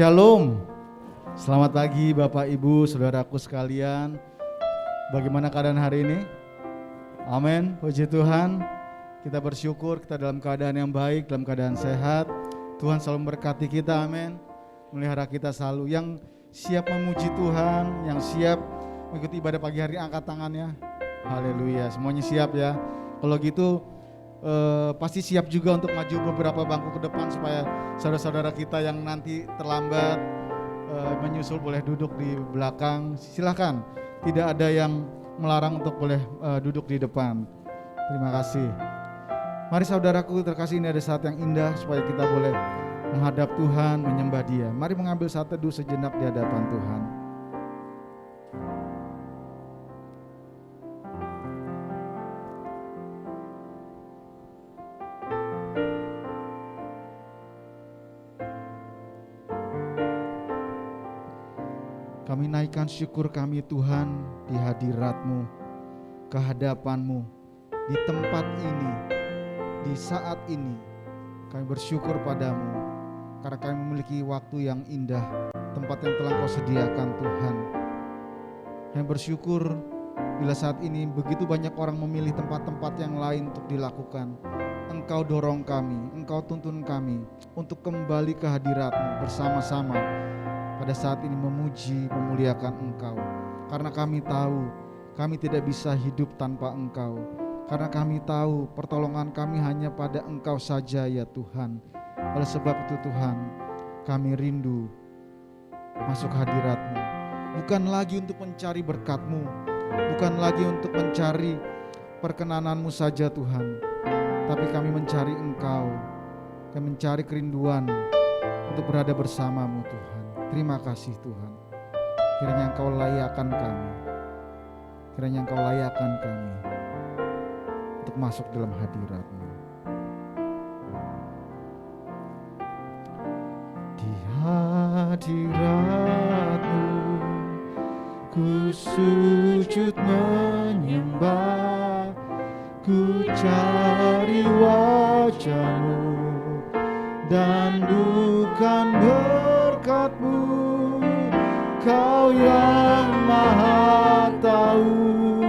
Shalom. Selamat pagi Bapak Ibu, saudaraku sekalian. Bagaimana keadaan hari ini? Amin, puji Tuhan. Kita bersyukur kita dalam keadaan yang baik, dalam keadaan sehat. Tuhan selalu memberkati kita, amin. Melihara kita selalu. Yang siap memuji Tuhan, yang siap mengikuti ibadah pagi hari, angkat tangannya. Haleluya, semuanya siap ya. Kalau gitu pasti siap juga untuk maju beberapa bangku ke depan supaya saudara-saudara kita yang nanti terlambat menyusul boleh duduk di belakang. Silahkan, tidak ada yang melarang untuk boleh duduk di depan. Terima kasih. Mari saudaraku terkasih, ini ada saat yang indah supaya kita boleh menghadap Tuhan, menyembah Dia. Mari mengambil saat teduh sejenak di hadapan Tuhan. Kami naikkan syukur kami Tuhan di hadirat-Mu, kehadapan-Mu, di tempat ini, di saat ini. Kami bersyukur padamu, karena kami memiliki waktu yang indah, tempat yang telah Kau sediakan Tuhan. Kami bersyukur bila saat ini begitu banyak orang memilih tempat-tempat yang lain untuk dilakukan. Engkau dorong kami, Engkau tuntun kami untuk kembali ke hadirat-Mu bersama-sama. Pada saat ini memuji, memuliakan Engkau. Karena kami tahu, kami tidak bisa hidup tanpa Engkau. Karena kami tahu, pertolongan kami hanya pada Engkau saja ya Tuhan. Oleh sebab itu Tuhan, kami rindu masuk hadirat-Mu. Bukan lagi untuk mencari berkat-Mu, bukan lagi untuk mencari perkenanan-Mu saja Tuhan. Tapi kami mencari Engkau, kami mencari kerinduan untuk berada bersama-Mu Tuhan. Terima kasih Tuhan. Kiranya Engkau layakkan kami. Kiranya Engkau layakkan kami untuk masuk dalam hadirat-Mu. Di hadirat-Mu ku sujud menyembah, ku cari wajah-Mu dan bukan berkat-Mu. Kau yang maha tahu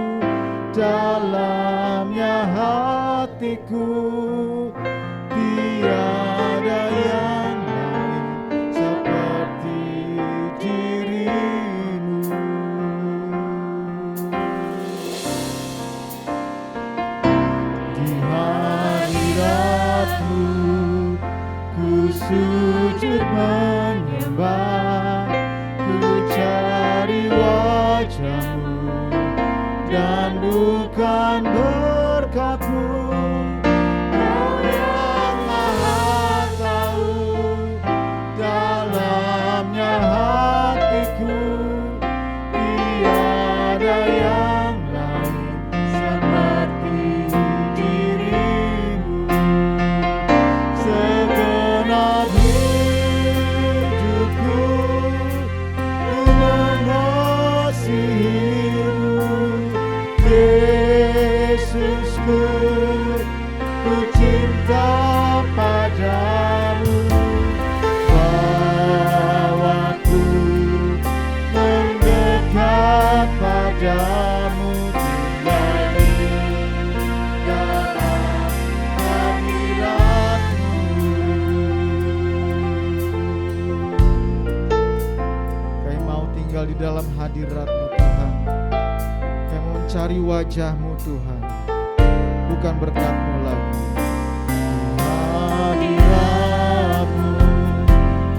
dalamnya hatiku, tiada yang lain seperti diri-Mu. Di hadirat-Mu ku sujud menyembah, ku cari wajah-Mu dan bukan berkat-Mu. Kau yang maha tahu dalamnya hatiku, tiada yang lain seperti diri-Mu. Segenap hidupku ku mengasihi-Mu, Yesusku, ku cinta padamu. Bawaku mendekat padamu, tinggali dalam hadirat-Mu. Kami mau tinggal di dalam hadirat-Mu Tuhan. Kami mau mencari wajah-Mu Tuhan, bukan berkat-Mu lagi. Hadirat-Mu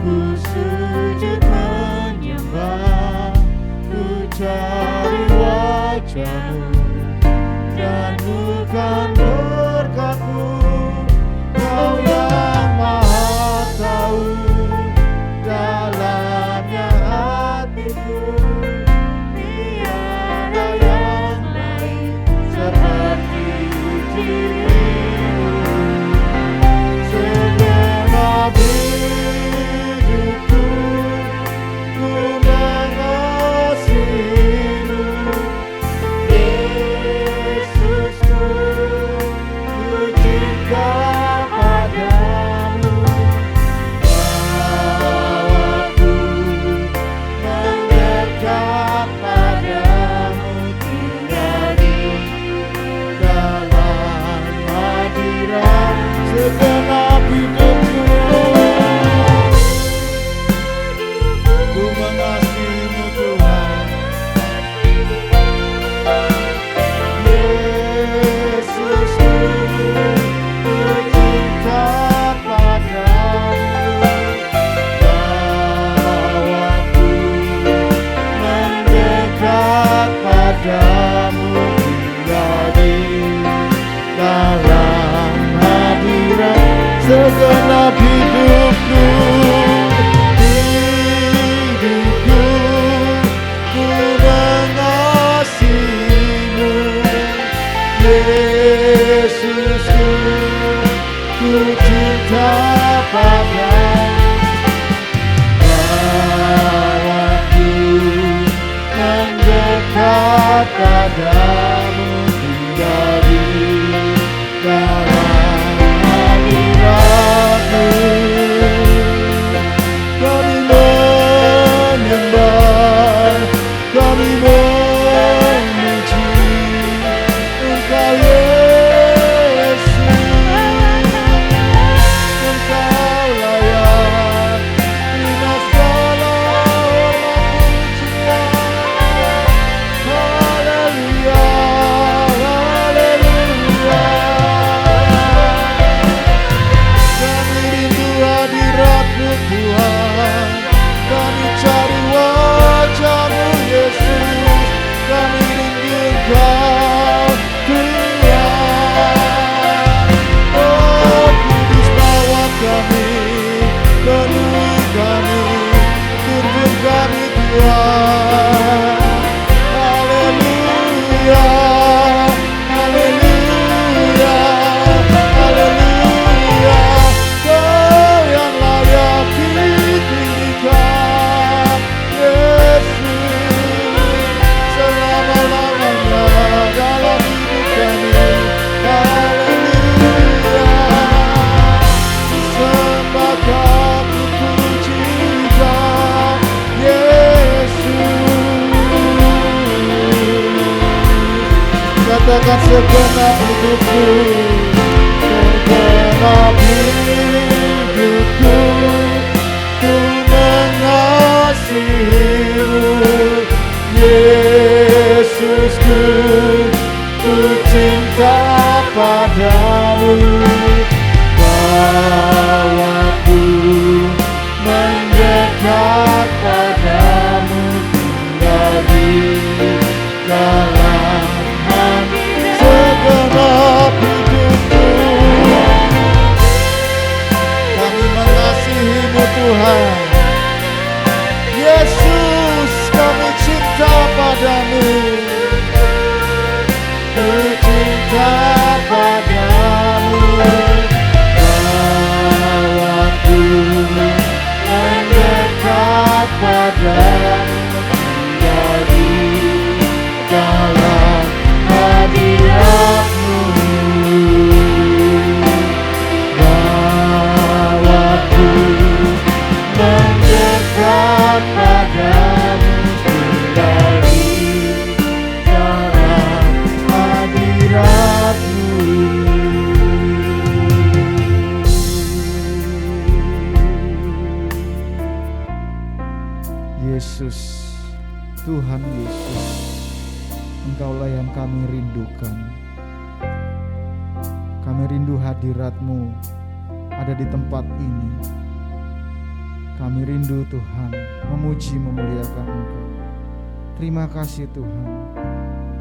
ku sujud menyembah, ku cari wajah-Mu dan bukan berkat-Mu. Kau yang maha tahu dalamnya hatiku, tiada yang lain seperti diri-Mu. Segenap hidupku ku mengasihi-Mu, Yesusku, padamu tinggal di dalam hadirat-Mu. Kami menyembah, kami memuji Engkau Yesus. Engkau layak terima segala hormat pujian. Haleluya, haleluya. Kami rindu hadirat-Mu Tuhan, kami cari wajah-Mu Yesus, kami rindu Engkau Tuhan. Oh kudus bawa kami, penuhi kami, tuntun kami Tuhan. Haleluya, haleluya, haleluya. Kau yang layak ditinggikan Yesus, selama-lamanya dalam hidup kami. Haleluya, sembah kami pujikan Yesus. Katakan segenap hidupku, segenap hidupku, ku mengasihi-Mu Yesusku, ku cinta padamu. Bawaku mendekat padamu, tinggal di dalam segenap hidupku. Kami mengasihi-Mu Tuhan Yesus, kami cinta padamu, ku cinta padamu. Bawaku mendekat padamu, tinggal di dalam hadirat-Mu. Bawaku mendekat padamu, tinggal di dalam hadirat-Mu. Yesus, Tuhan Yesus, Engkaulah yang kami rindukan. Kami rindu hadirat-Mu ada di tempat ini. Kami rindu Tuhan memuji memuliakan Engkau. Terima kasih Tuhan.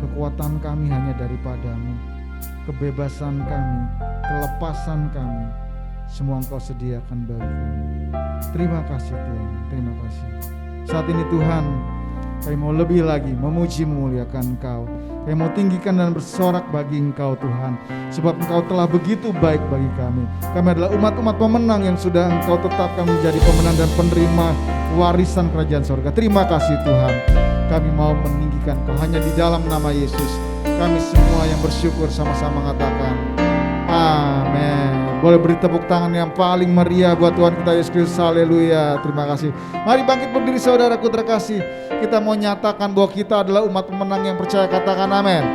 Kekuatan kami hanya daripada-Mu. Kebebasan kami, kelepasan kami, semua Engkau sediakan bagi kami. Terima kasih Tuhan, terima kasih. Saat ini Tuhan, kami mau lebih lagi memuji memuliakan Engkau. Kami mau tinggikan dan bersorak bagi Engkau Tuhan, sebab Engkau telah begitu baik bagi kami. Kami adalah umat-umat pemenang yang sudah Engkau tetapkan menjadi pemenang dan penerima warisan kerajaan sorga. Terima kasih Tuhan. Kami mau meninggikan Engkau hanya di dalam nama Yesus. Kami semua yang bersyukur sama-sama katakan amin. Boleh beri tepuk tangan yang paling meriah buat Tuhan kita Yesus Kristus. Haleluya. Terima kasih. Mari bangkit berdiri saudaraku terkasih. Kita mau nyatakan bahwa kita adalah umat pemenang yang percaya. Katakan amin.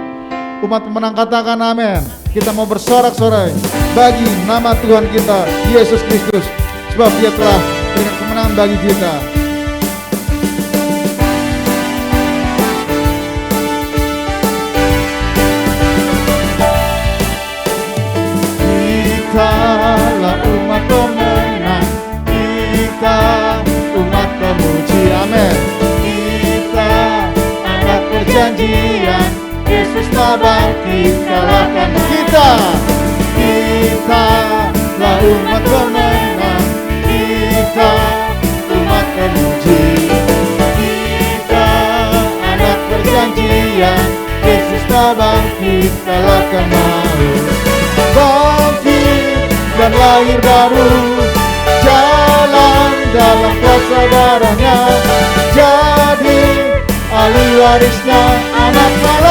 Umat pemenang katakan amin. Kita mau bersorak-sorai bagi nama Tuhan kita Yesus Kristus, sebab Dia telah berikan kemenangan bagi kita. Kitalah umat pemenang, kita umat pemuji, amin. Kita anak perjanjian, Yesus telah bangkit kalahkan kita. Kitalah umat pemenang, kita umat pemuji, kita anak perjanjian, Yesus telah bangkit kalahkan maut. Bangkit dan lahir baru, jalan dalam kuasa darahnya, jadi ahli warisnya anak Allah.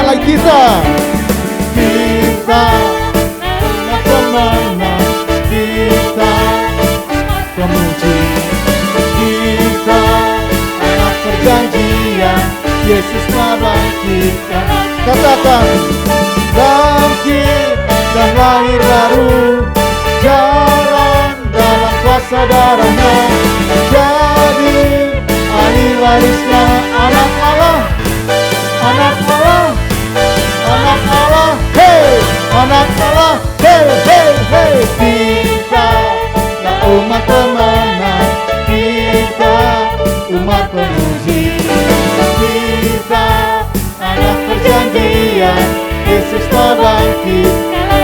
lagi kita umat pemenang, kita pemuji, kita anak perjanjian, Yesus telah bangkitkan. Katakan, bangkit dan lahir baru, jalan dalam kuasa darahnya, jadi ahli warisnya anak Allah, anak Allah, anak Allah, hey, anak Allah, hey, hey, hey. Kita umat pemenang, kita umat pemuji, kita anak perjanjian, Yesus telah bangkit,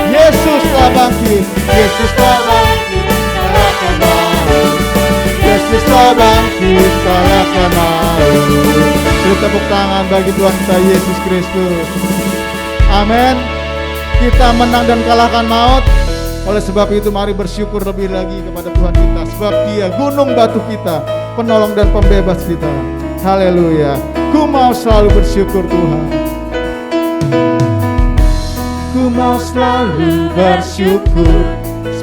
Yesus telah bangkit, Yesus telah bangkit, kalahkan maut, Yesus telah bangkit, kalahkan maut. Beri tepuk tangan bagi Tuhan kita Yesus Kristus. Amin. Kita menang dan kalahkan maut. Oleh sebab itu mari bersyukur lebih lagi kepada Tuhan kita, sebab Dia gunung batu kita, penolong dan pembebas kita. Haleluya. Ku mau selalu bersyukur Tuhan. Ku mau selalu bersyukur,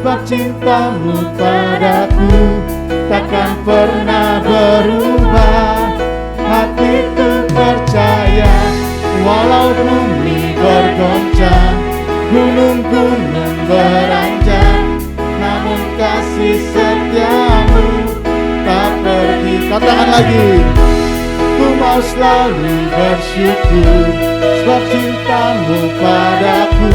sebab cintamu padaku takkan pernah berubah. Hatiku percaya, walau bumi bergoncang, gunung-gunung beranjak, namun kasih setiamu tak pergi. Katakan lagi. Ku mau selalu bersyukur, sebab cintamu padaku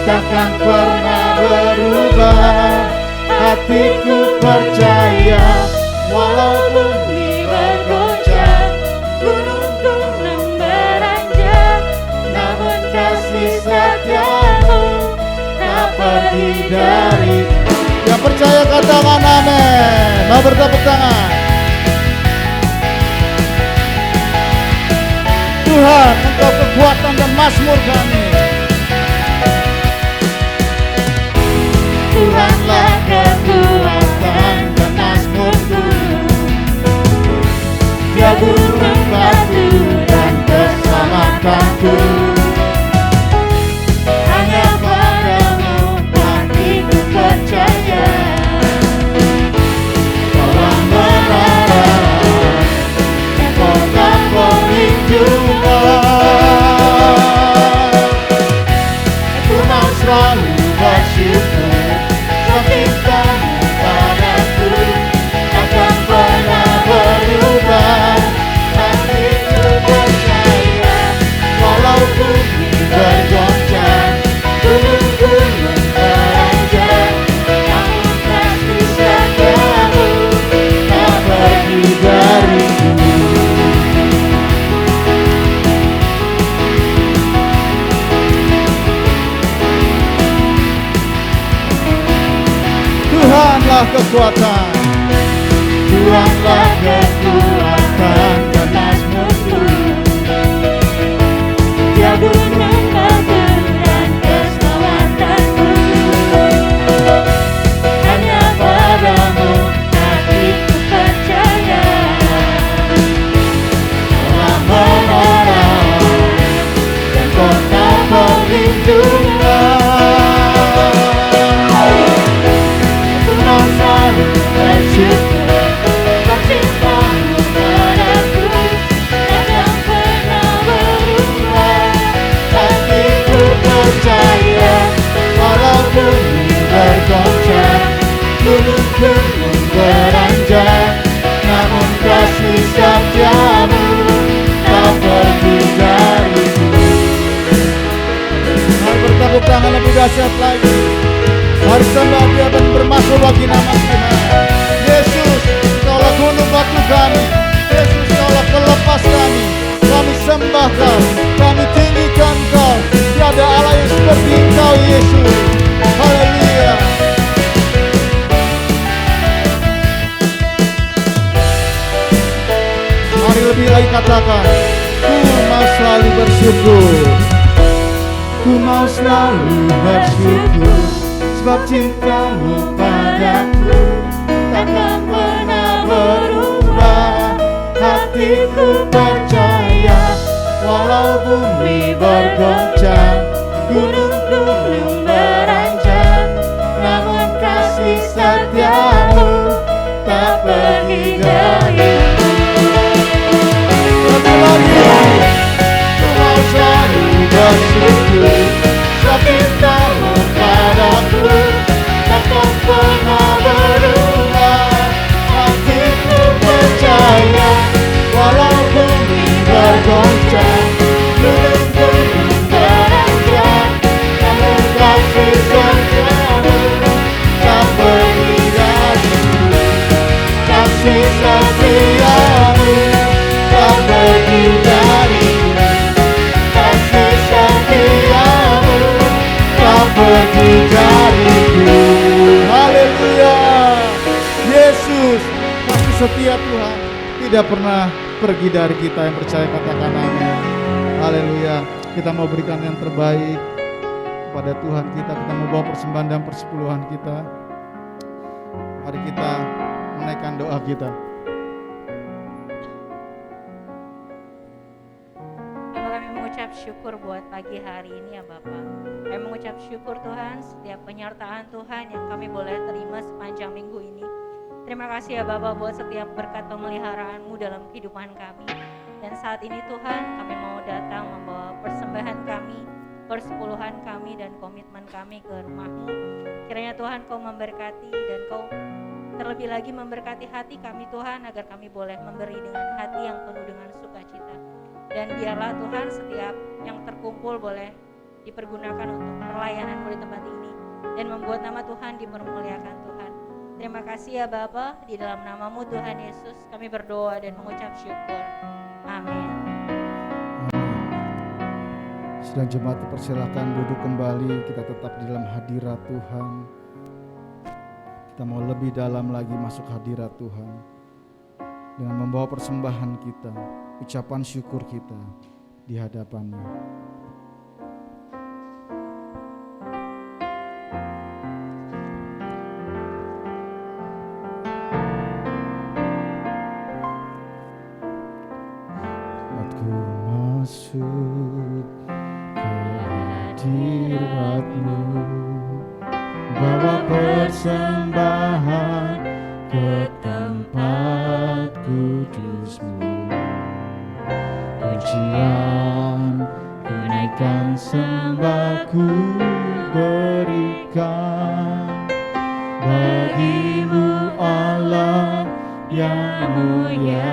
takkan pernah berubah. Hatiku percaya, walau bumi bergoncang, gunung-gunung beranjak, namun kasih setiamu tak pergi dari. Yang percaya katakan amin. Mau bertepuk tangan. Tuhan, Engkau kekuatan dan mazmur kami. Tuhanlah kekuatan dan mazmurku, Dia gunung batu dan keselamatanku. Hanya padamu hatiku percaya, Tuhan menara dan kota perlindungan. Aku mau selalu bersyukur, sebab cintamu padaku takkan pernah berubah. Hatiku percaya, walau bumi bergoncang, gunung-gunung beranjak, namun kasih setiamu tak pergi dariku. Tuhanlah kekuatan, Tuhanlah kekuatan dan mazmurku, Dia gunung batu dan keselamatanku. Hanya padamu hatiku percaya, Tuhan menara dan kota perlindungan. Bersyukur, sebab cintamu padaku takkan pernah berubah. Hatiku percaya, walau bumi bergoncang, gunung-gunung beranjak, namun kasih setiamu tak pergi dariku. Mari bertepuk tangan lebih dahsyat lagi. Mari sembah Dia dan bermasuk bagi nama Tuhan. Yesus, Kaulah gunung batu kami. Yesus, Kaulah pelepas kami. Kami sembah Kau, kami tinggikan Kau. Tiada Allah yang seperti Engkau, Yesus. Haleluya. Mari lebih lagi katakan, ku mau selalu bersyukur. Ku mau selalu bersyukur, sebab cintamu padaku takkan pernah berubah. Hatiku percaya, walau bumi bumi bergoncang, gunung-gunung beranjak, namun kasih setiamu tak pergi dariku. Satu lagi, ku mau selalu bersyukur, cintamu padaku takkan pernah berubah. Hatiku percaya, walau bumi bergoncang, gunung-gunung beranjak, namun kasih setiamu tak pergi dariku. Kasih setiamu tak pergi dariku. Kasih setiamu tak pergi dariku. Haleluya. Yesus masih setia Tuhan, tidak pernah pergi dari kita. Yang percaya katakan amin. Haleluya. Kita mau berikan yang terbaik kepada Tuhan kita. Kita mau bawa persembahan dan persepuluhan kita. Mari kita menaikkan doa kita. Kami mengucap syukur buat pagi hari ini ya Bapak. Kami mengucap syukur Tuhan setiap penyertaan Tuhan yang kami boleh terima sepanjang minggu ini. Terima kasih ya Bapak buat setiap berkat pemeliharaan-Mu dalam kehidupan kami. Dan saat ini Tuhan kami mau datang membawa persembahan kami, persepuluhan kami dan komitmen kami ke rumah-Mu. Kiranya Tuhan Kau memberkati dan Kau terlebih lagi memberkati hati kami Tuhan, agar kami boleh memberi dengan hati yang penuh dengan sukacita. Dan biarlah Tuhan setiap yang terkumpul boleh dipergunakan untuk pelayanan di tempat ini dan membuat nama Tuhan dipermuliakan Tuhan. Terima kasih ya Bapa, di dalam nama-Mu Tuhan Yesus kami berdoa dan mengucap syukur. Amin. Sedang jemaat persilakan duduk kembali, kita tetap di dalam hadirat Tuhan. Kita mau lebih dalam lagi masuk hadirat Tuhan dengan membawa persembahan kita, ucapan syukur kita di hadapan-Nya. Aku masuk ke hadirat-Mu, bawa persembahan ke tempat kudus-Mu. Pujian ku naikkan, sembah ku berikan bagi-Mu Allah yang mulia.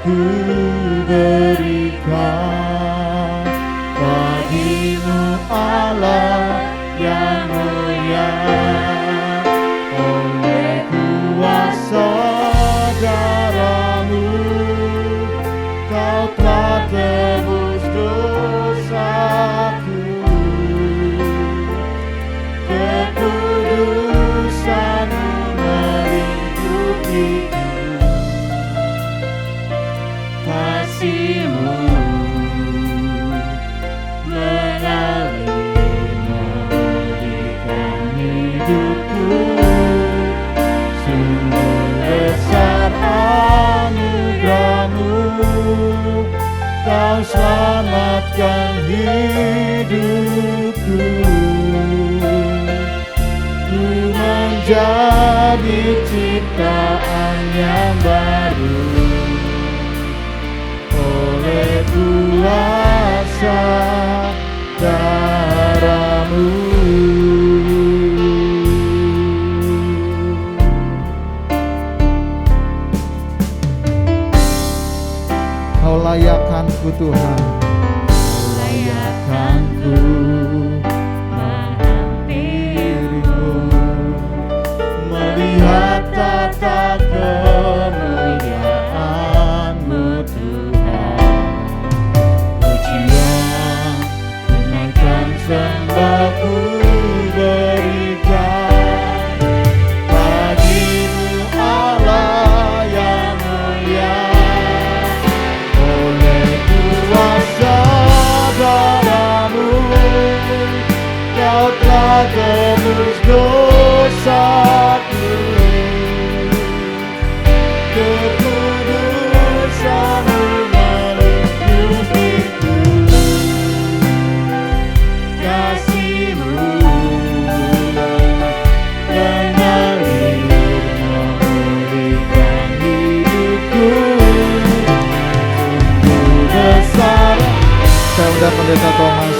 Ku berikan bagi-Mu Allah yang mulia. Oleh kuasa darah-Mu Kau telah tebus dosaku. Kekudusan-Mu melingkupiku. Kasih-Mu memberikan hidupku. Sungguh besar anugerah-Mu, Kau selamatkan hidupku. Ku menjadi ciptaan yang baru oleh kuasa darah-Mu. Kau layakkan-Ku Tuhan, Kau layakkan-Ku menghampiri-Mu, melihat tata kemuliaan-Mu Tuhan. Pujian tebus dosaku, kekudusan-Mu melingkupiku, kasih-Mu mengalir memulihkan hidupku. Sungguh besar, Saya undang Pendeta Thomas.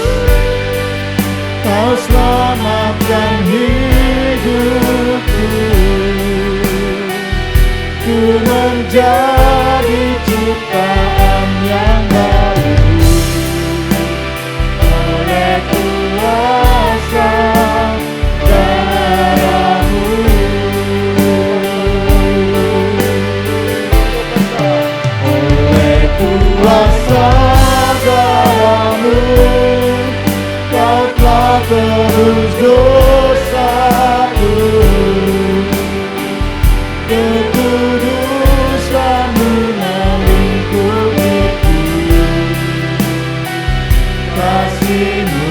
Kau selamatkan hidupku, ku menjadi ciptaan yang baru oleh kuasa darah-Mu. Oleh kuasa darah-Mu, Kau telah tebus dosaku, kekudusan-Mu melingkupiku, kasih-Mu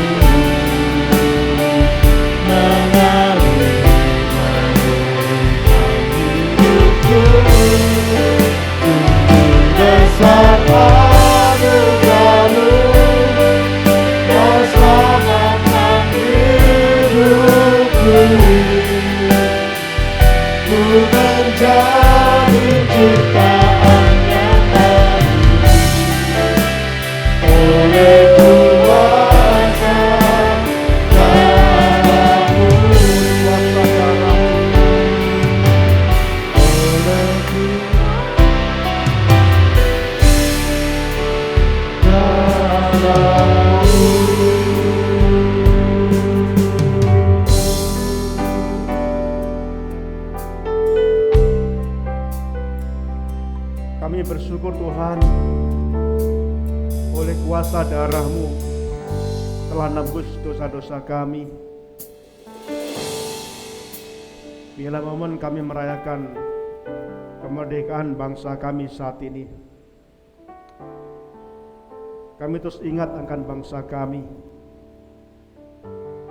mengalir memulihkan hidupku. Sungguh besar anugerah-Mu, Kau selamatkan hidupku, ku menjadi ciptaan yang baru oleh kuasa darah-Mu. Kuasa darah-Mu, oleh Kami bersyukur Tuhan, oleh kuasa darah-Mu telah nebus dosa-dosa kami. Bila momen kami merayakan kemerdekaan bangsa kami saat ini, kami terus ingat akan bangsa kami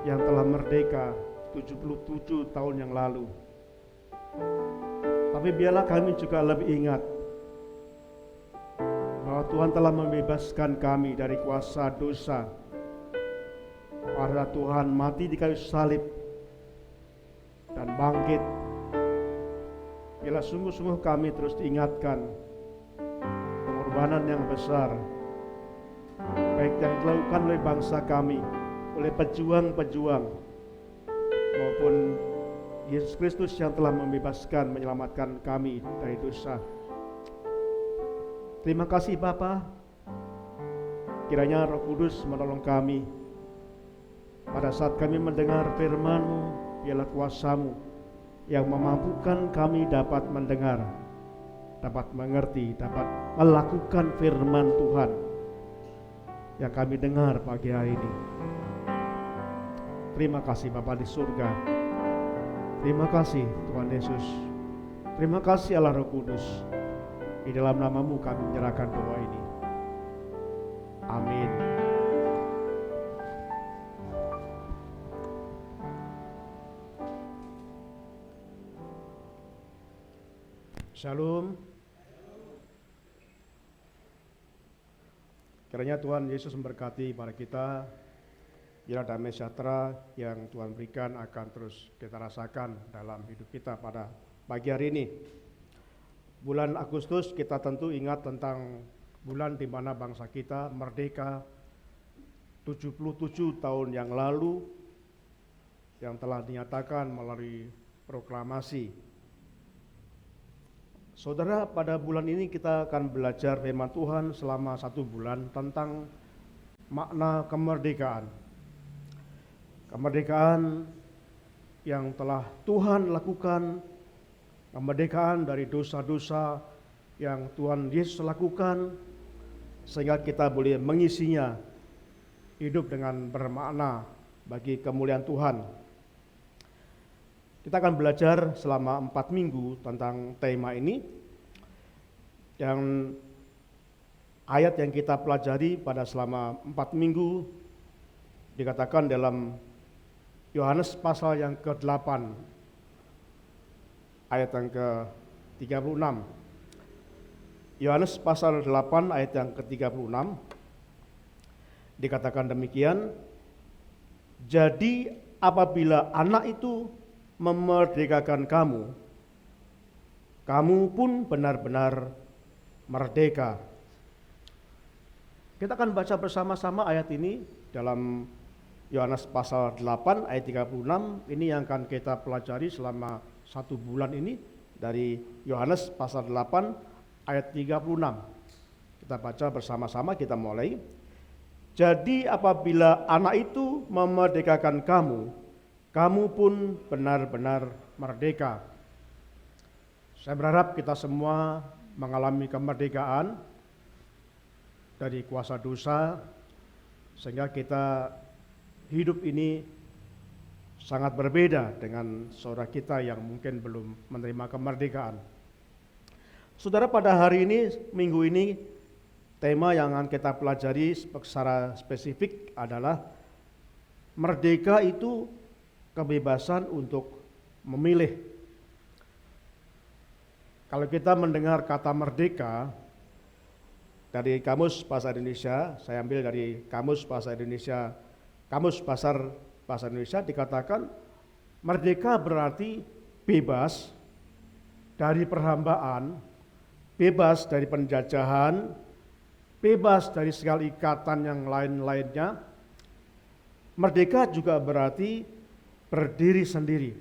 yang telah merdeka 77 tahun yang lalu. Tapi biarlah kami juga lebih ingat bahwa Tuhan telah membebaskan kami dari kuasa dosa. Karena Tuhan mati di kayu salib dan bangkit. Biarlah sungguh-sungguh kami terus diingatkan pengorbanan yang besar, baik yang dilakukan oleh bangsa kami, oleh pejuang-pejuang, maupun Yesus Kristus yang telah membebaskan, menyelamatkan kami dari dosa. Terima kasih Bapa. Kiranya Roh Kudus menolong kami pada saat kami mendengar firman-Mu. Biarlah kuasa-Mu yang memampukan kami dapat mendengar, dapat mengerti, dapat melakukan firman Tuhan yang kami dengar pagi hari ini. Terima kasih Bapa di surga. Terima kasih Tuhan Yesus. Terima kasih Allah Roh Kudus. Di dalam nama-Mu kami menyerahkan doa ini. Amin. Shalom. Kiranya Tuhan Yesus memberkati para kita. Biar damai sejahtera yang Tuhan berikan akan terus kita rasakan dalam hidup kita pada pagi hari ini. Bulan Agustus kita tentu ingat tentang bulan di mana bangsa kita merdeka 77 tahun yang lalu, yang telah dinyatakan melalui proklamasi. Saudara, pada bulan ini kita akan belajar firman Tuhan selama 1 bulan tentang makna kemerdekaan. Kemerdekaan yang telah Tuhan lakukan, kemerdekaan dari dosa-dosa yang Tuhan Yesus lakukan, sehingga kita boleh mengisinya hidup dengan bermakna bagi kemuliaan Tuhan. Kita akan belajar selama 4 minggu tentang tema ini. Yang ayat yang kita pelajari pada selama 4 minggu dikatakan dalam Yohanes pasal yang ke-8 ayat yang ke-36. Yohanes pasal 8 ayat yang ke-36 dikatakan demikian, jadi apabila anak itu memerdekakan kamu, kamu pun benar-benar merdeka. Kita akan baca bersama-sama ayat ini dalam Yohanes pasal 8 ayat 36. Ini yang akan kita pelajari selama 1 bulan ini dari Yohanes pasal 8 ayat 36. Kita baca bersama-sama, kita mulai. Jadi apabila anak itu memerdekakan kamu, kamu pun benar-benar merdeka. Saya berharap kita semua mengalami kemerdekaan dari kuasa dosa, sehingga kita hidup ini sangat berbeda dengan saudara kita yang mungkin belum menerima kemerdekaan. Saudara, pada hari ini, minggu ini, tema yang akan kita pelajari secara spesifik adalah merdeka itu kebebasan untuk memilih. Kalau kita mendengar kata merdeka dari Kamus Bahasa Indonesia, saya ambil dari Kamus Bahasa Indonesia, Kamus Besar Bahasa Indonesia, dikatakan merdeka berarti bebas dari perhambaan, bebas dari penjajahan, bebas dari segala ikatan yang lain-lainnya. Merdeka juga berarti berdiri sendiri.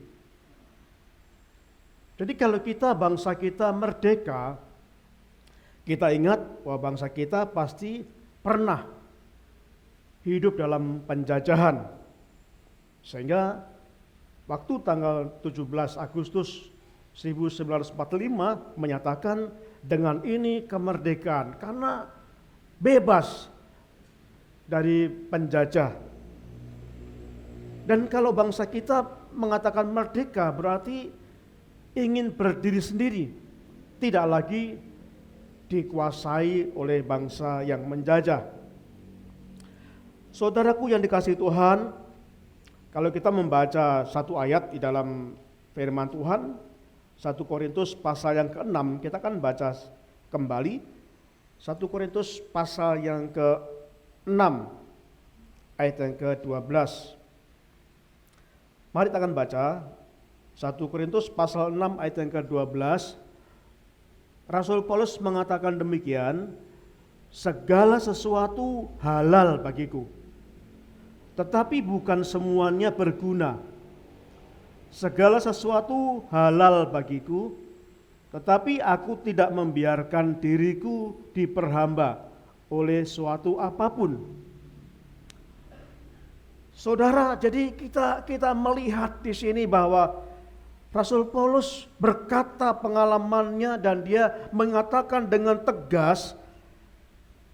Jadi kalau kita, bangsa kita merdeka, kita ingat bahwa bangsa kita pasti pernah hidup dalam penjajahan. Sehingga waktu tanggal 17 Agustus 1945 menyatakan dengan ini kemerdekaan karena bebas dari penjajah. Dan kalau bangsa kita mengatakan merdeka berarti ingin berdiri sendiri, tidak lagi dikuasai oleh bangsa yang menjajah. Saudaraku yang dikasihi Tuhan, kalau kita membaca satu ayat di dalam firman Tuhan, 1 Korintus pasal yang ke-6, kita akan baca kembali 1 Korintus pasal yang ke-6 ayat yang ke-12. Mari kita akan baca 1 Korintus pasal 6 ayat yang ke-12. Rasul Paulus mengatakan demikian, segala sesuatu halal bagiku, tetapi bukan semuanya berguna. Segala sesuatu halal bagiku, tetapi aku tidak membiarkan diriku diperhamba oleh suatu apapun. Saudara, jadi kita melihat di sini bahwa Rasul Paulus berkata pengalamannya dan dia mengatakan dengan tegas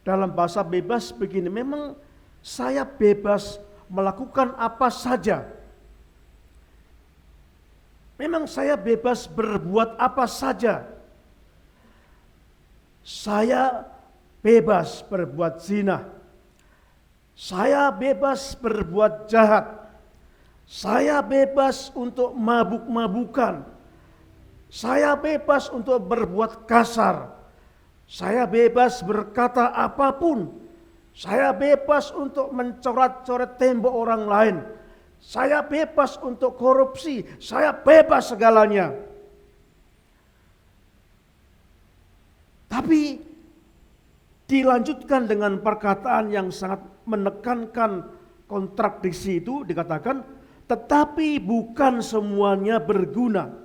dalam bahasa bebas begini, memang saya bebas melakukan apa saja. Memang saya bebas berbuat apa saja. Saya bebas berbuat zina. Saya bebas berbuat jahat. Saya bebas untuk mabuk-mabukan. Saya bebas untuk berbuat kasar. Saya bebas berkata apapun. Saya bebas untuk mencoret-coret tembok orang lain. Saya bebas untuk korupsi. Saya bebas segalanya. Tapi dilanjutkan dengan perkataan yang sangat menekankan kontradiksi itu, dikatakan tetapi bukan semuanya berguna.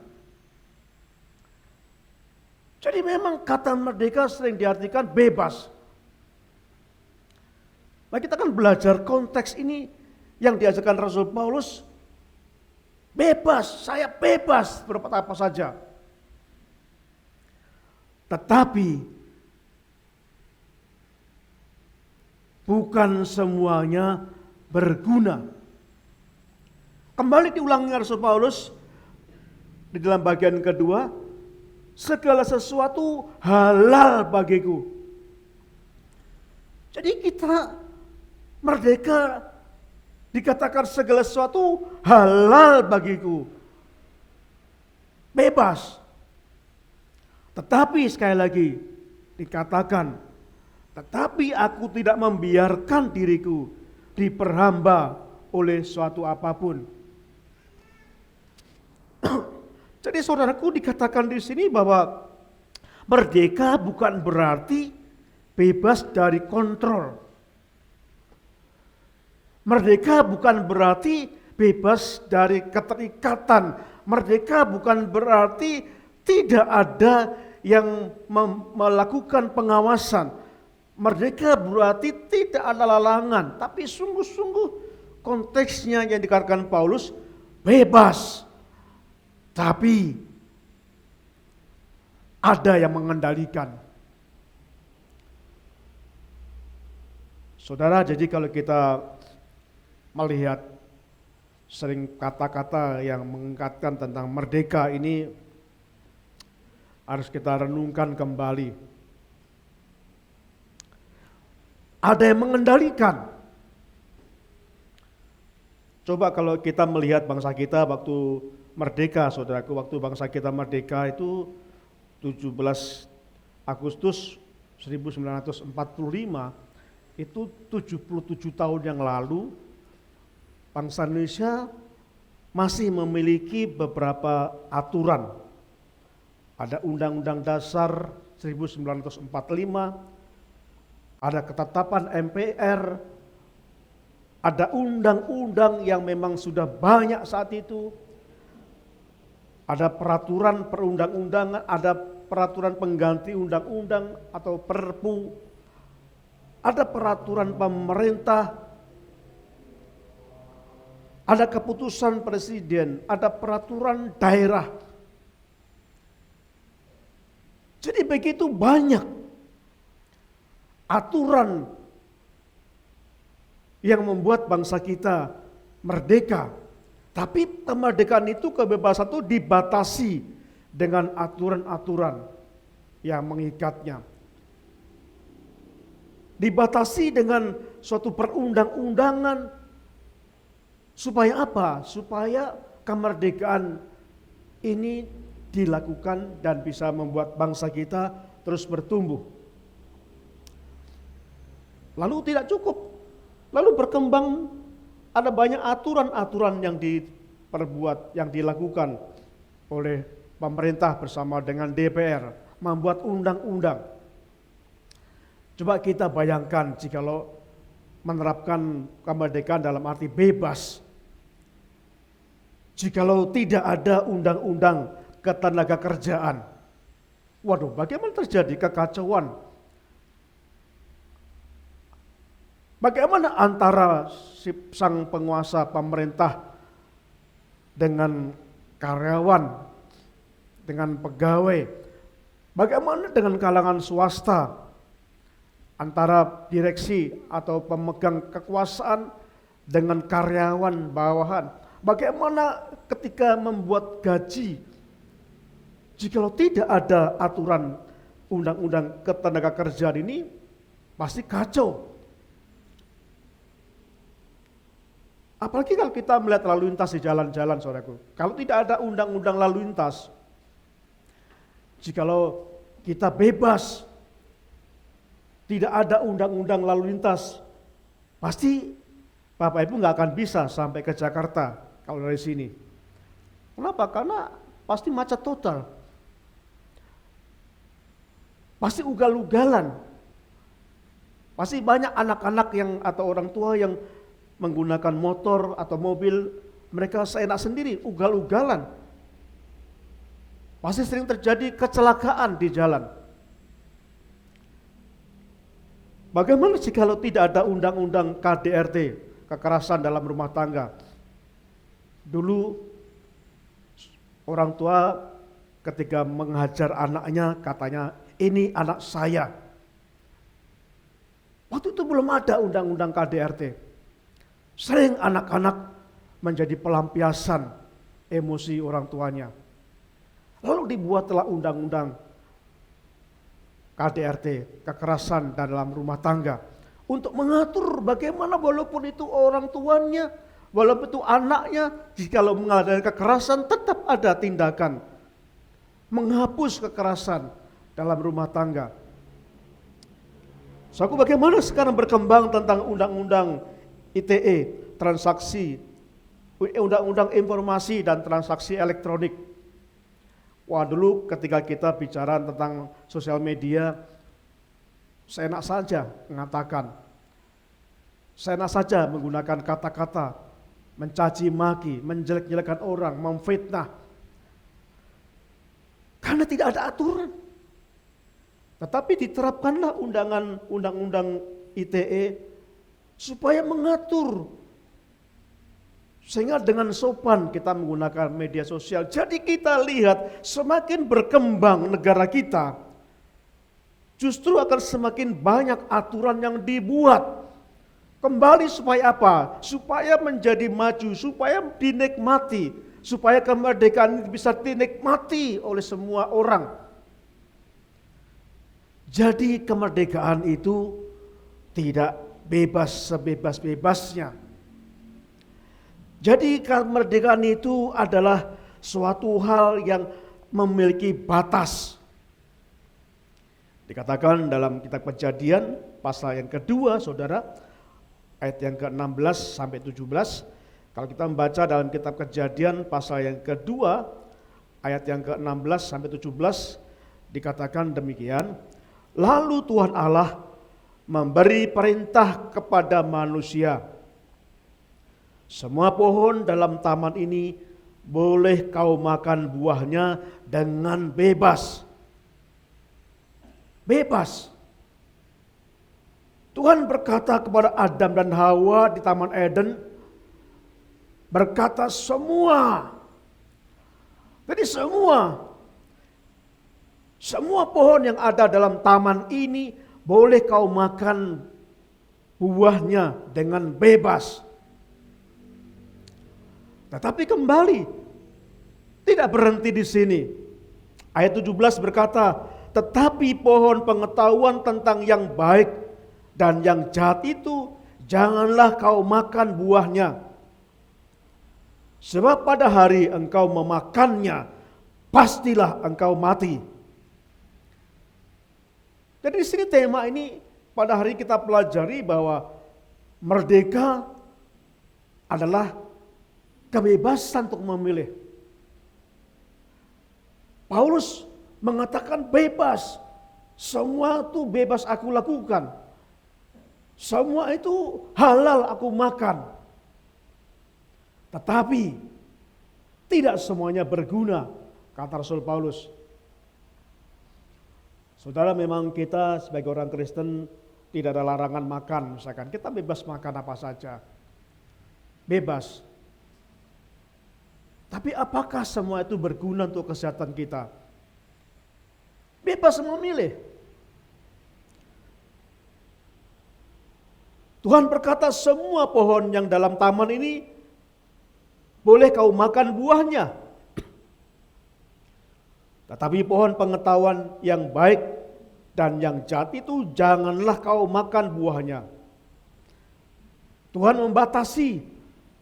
Jadi memang kata merdeka sering diartikan bebas. Nah, kita akan belajar konteks ini yang diajarkan Rasul Paulus. Bebas, saya bebas berbuat apa saja. Tetapi bukan semuanya berguna. Kembali diulangi Rasul Paulus di dalam bagian kedua, segala sesuatu halal bagiku. Jadi kita merdeka Dikatakan segala sesuatu halal bagiku. Bebas. Tetapi sekali lagi dikatakan, tetapi aku tidak membiarkan diriku diperhamba oleh suatu apapun. Jadi saudaraku, dikatakan di sini bahwa merdeka bukan berarti bebas dari kontrol. Merdeka bukan berarti bebas dari keterikatan. Merdeka bukan berarti tidak ada yang melakukan pengawasan. Merdeka berarti tidak ada larangan, tapi sungguh-sungguh konteksnya yang dikatakan Paulus bebas. Tapi ada yang mengendalikan. Saudara, jadi kalau kita melihat sering kata-kata yang mengangkatkan tentang merdeka ini harus kita renungkan kembali. Ada yang mengendalikan. Coba kalau kita melihat bangsa kita waktu merdeka, saudaraku, waktu bangsa kita merdeka itu 17 Agustus 1945, itu 77 tahun yang lalu, bangsa Indonesia masih memiliki beberapa aturan. Ada Undang-Undang Dasar 1945, ada ketetapan MPR, ada undang-undang yang memang sudah banyak saat itu, ada peraturan perundang-undangan, ada peraturan pengganti undang-undang atau perpu, ada peraturan pemerintah, ada keputusan presiden, ada peraturan daerah. Jadi begitu banyak aturan yang membuat bangsa kita merdeka. Tapi kemerdekaan itu, kebebasan itu dibatasi dengan aturan-aturan yang mengikatnya. Dibatasi dengan suatu perundang-undangan. Supaya apa? Supaya kemerdekaan ini dilakukan dan bisa membuat bangsa kita terus bertumbuh. Lalu tidak cukup. Lalu berkembang, ada banyak aturan-aturan yang diperbuat, yang dilakukan oleh pemerintah bersama dengan DPR, membuat undang-undang. Coba kita bayangkan jikalau menerapkan kemerdekaan dalam arti bebas. Jikalau tidak ada undang-undang ketenaga kerjaan. Waduh, bagaimana terjadi kekacauan? Bagaimana antara sang penguasa pemerintah dengan karyawan, dengan pegawai? Bagaimana dengan kalangan swasta? Antara direksi atau pemegang kekuasaan dengan karyawan bawahan? Bagaimana ketika membuat gaji? Jikalau tidak ada aturan undang-undang ketenaga kerjaan ini, pasti kacau. Apalagi kalau kita melihat lalu lintas di jalan-jalan, saudaraku. Kalau tidak ada undang-undang lalu lintas, jikalau kita bebas, tidak ada undang-undang lalu lintas, pasti Bapak Ibu nggak akan bisa sampai ke Jakarta kalau dari sini. Kenapa? Karena pasti macet total. Pasti ugal-ugalan. Pasti banyak anak-anak yang atau orang tua yang menggunakan motor atau mobil, mereka seenak sendiri, ugal-ugalan. Pasti sering terjadi kecelakaan di jalan. Bagaimana jikalau tidak ada undang-undang KDRT, kekerasan dalam rumah tangga? Dulu orang tua ketika menghajar anaknya katanya, ini anak saya. Waktu itu belum ada undang-undang KDRT. Sering anak-anak menjadi pelampiasan emosi orang tuanya. Lalu dibuatlah undang-undang KDRT, kekerasan dalam rumah tangga, untuk mengatur bagaimana walaupun itu orang tuanya Walaupun itu anaknya, jikalau mengalami kekerasan tetap ada tindakan menghapus kekerasan dalam rumah tangga. So, bagaimana sekarang berkembang tentang undang-undang ITE, transaksi, undang-undang informasi dan transaksi elektronik. Wah, dulu ketika kita bicara tentang sosial media, seenak saja mengatakan, seenak saja menggunakan kata-kata, mencaci maki, menjelek-jelekan orang, memfitnah. Karena tidak ada aturan. Tetapi diterapkanlah undang-undang ITE supaya mengatur. Sehingga dengan sopan kita menggunakan media sosial. Jadi kita lihat semakin berkembang negara kita, justru akan semakin banyak aturan yang dibuat. Kembali supaya apa? Supaya menjadi maju, supaya dinikmati, supaya kemerdekaan bisa dinikmati oleh semua orang. Jadi kemerdekaan itu tidak bebas sebebas-bebasnya. Jadi kemerdekaan itu adalah suatu hal yang memiliki batas. Dikatakan dalam kitab Kejadian pasal yang kedua, saudara, ayat yang ke-16 sampai 17. Kalau kita membaca dalam kitab Kejadian pasal yang kedua, ayat yang ke-16 sampai 17, dikatakan demikian. Lalu Tuhan Allah memberi perintah kepada manusia, semua pohon dalam taman ini boleh kau makan buahnya dengan bebas. Bebas. Tuhan berkata kepada Adam dan Hawa di Taman Eden, berkata semua. Jadi semua pohon yang ada dalam taman ini boleh kau makan buahnya dengan bebas. Tetapi kembali, tidak berhenti di sini. Ayat 17 berkata, tetapi pohon pengetahuan tentang yang baik dan yang jahat itu janganlah kau makan buahnya. Sebab pada hari engkau memakannya, pastilah engkau mati. Jadi di sini tema ini pada hari kita pelajari bahwa merdeka adalah kebebasan untuk memilih. Paulus mengatakan bebas. Semua itu bebas aku lakukan. Semua itu halal aku makan. Tetapi tidak semuanya berguna, kata Rasul Paulus. Saudara, memang kita sebagai orang Kristen tidak ada larangan makan, misalkan kita bebas makan apa saja. Bebas. Tapi apakah semua itu berguna untuk kesehatan kita? Bebas memilih. Tuhan berkata semua pohon yang dalam taman ini boleh kau makan buahnya. Tetapi pohon pengetahuan yang baik dan yang jahat itu janganlah kau makan buahnya. Tuhan membatasi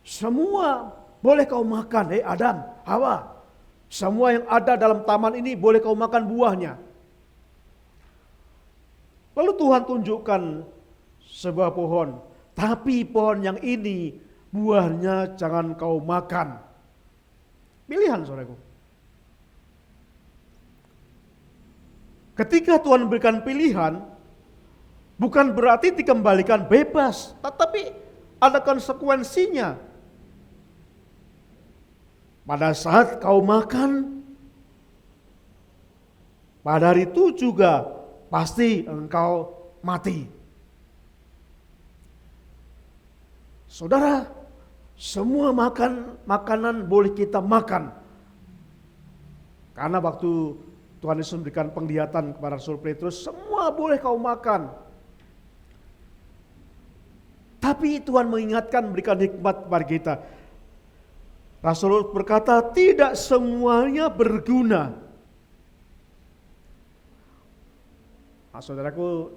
semua boleh kau makan, Adam, Hawa. Semua yang ada dalam taman ini boleh kau makan buahnya. Lalu Tuhan tunjukkan sebuah pohon, tapi pohon yang ini buahnya jangan kau makan. Pilihan, saudaraku. Ketika Tuhan memberikan pilihan, bukan berarti dikembalikan bebas, tetapi ada konsekuensinya. Pada saat kau makan, pada hari itu juga pasti engkau mati. Saudara, semua makanan boleh kita makan. Karena waktu Tuhan Yesus memberikan penglihatan kepada Rasul Petrus, semua boleh kau makan. Tapi Tuhan mengingatkan, memberikan hikmat kepada kita. Rasul berkata, tidak semuanya berguna. Nah, saudaraku,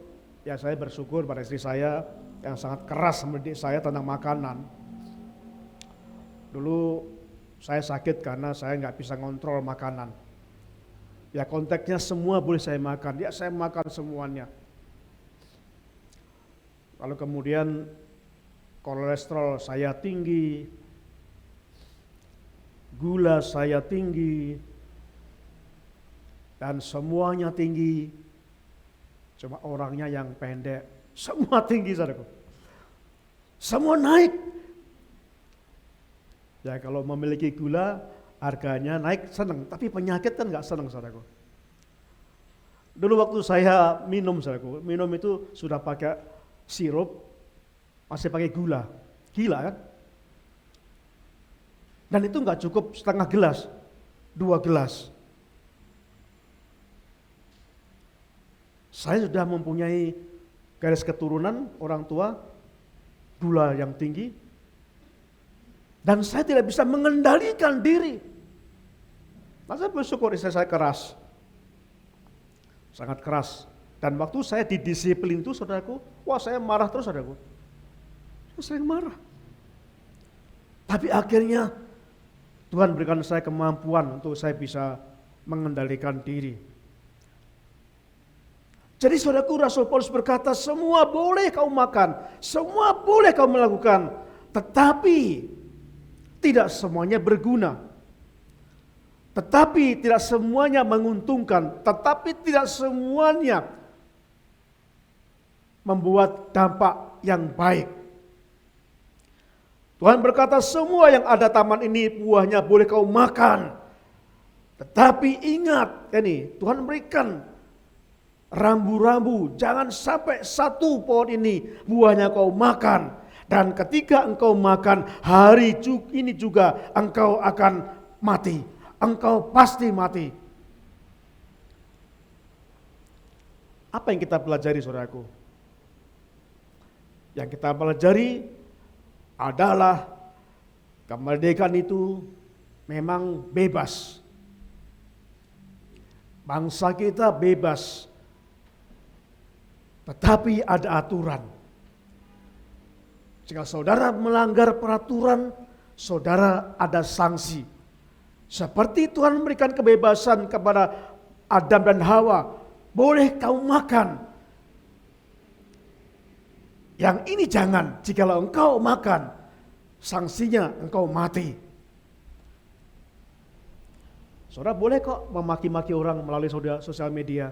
ya saya bersyukur pada istri saya yang sangat keras mendidik saya tentang makanan. Dulu saya sakit karena saya nggak bisa ngontrol makanan. Ya konteksnya semua boleh saya makan, ya saya makan semuanya. Lalu kemudian kolesterol saya tinggi, gula saya tinggi, dan semuanya tinggi. Cuma orangnya yang pendek, semua tinggi saudaraku. Semua naik. Ya kalau memiliki gula, harganya naik senang, tapi penyakit kan nggak senang saudaraku. Dulu waktu saya minum saudaraku, minum itu sudah pakai sirup, masih pakai gula, gila kan? Dan itu nggak cukup setengah gelas, 2 gelas. Saya sudah mempunyai garis keturunan orang tua, gula yang tinggi, dan saya tidak bisa mengendalikan diri. Nah, saya bersyukur istri saya keras, sangat keras. Dan waktu saya didisiplin itu saudaraku, wah saya marah terus saudaraku. Saya sering marah. Tapi akhirnya Tuhan berikan saya kemampuan untuk saya bisa mengendalikan diri. Jadi saudaraku, Rasul Paulus berkata, semua boleh kau makan, semua boleh kau melakukan, tetapi tidak semuanya berguna. Tetapi tidak semuanya menguntungkan, tetapi tidak semuanya membuat dampak yang baik. Tuhan berkata, semua yang ada taman ini buahnya boleh kau makan. Tetapi ingat, ini Tuhan berikan rambu-rambu, jangan sampai satu pohon ini buahnya kau makan. Dan ketika engkau makan, hari ini juga engkau akan mati. Engkau pasti mati. Apa yang kita pelajari saudaraku? Yang kita pelajari adalah kemerdekaan itu memang bebas. Bangsa kita bebas. Tetapi ada aturan. Jika saudara melanggar peraturan, saudara ada sanksi. Seperti Tuhan memberikan kebebasan kepada Adam dan Hawa, boleh kau makan. Yang ini jangan, jikalau engkau makan, sanksinya engkau mati. Saudara boleh kok memaki-maki orang melalui sosial media.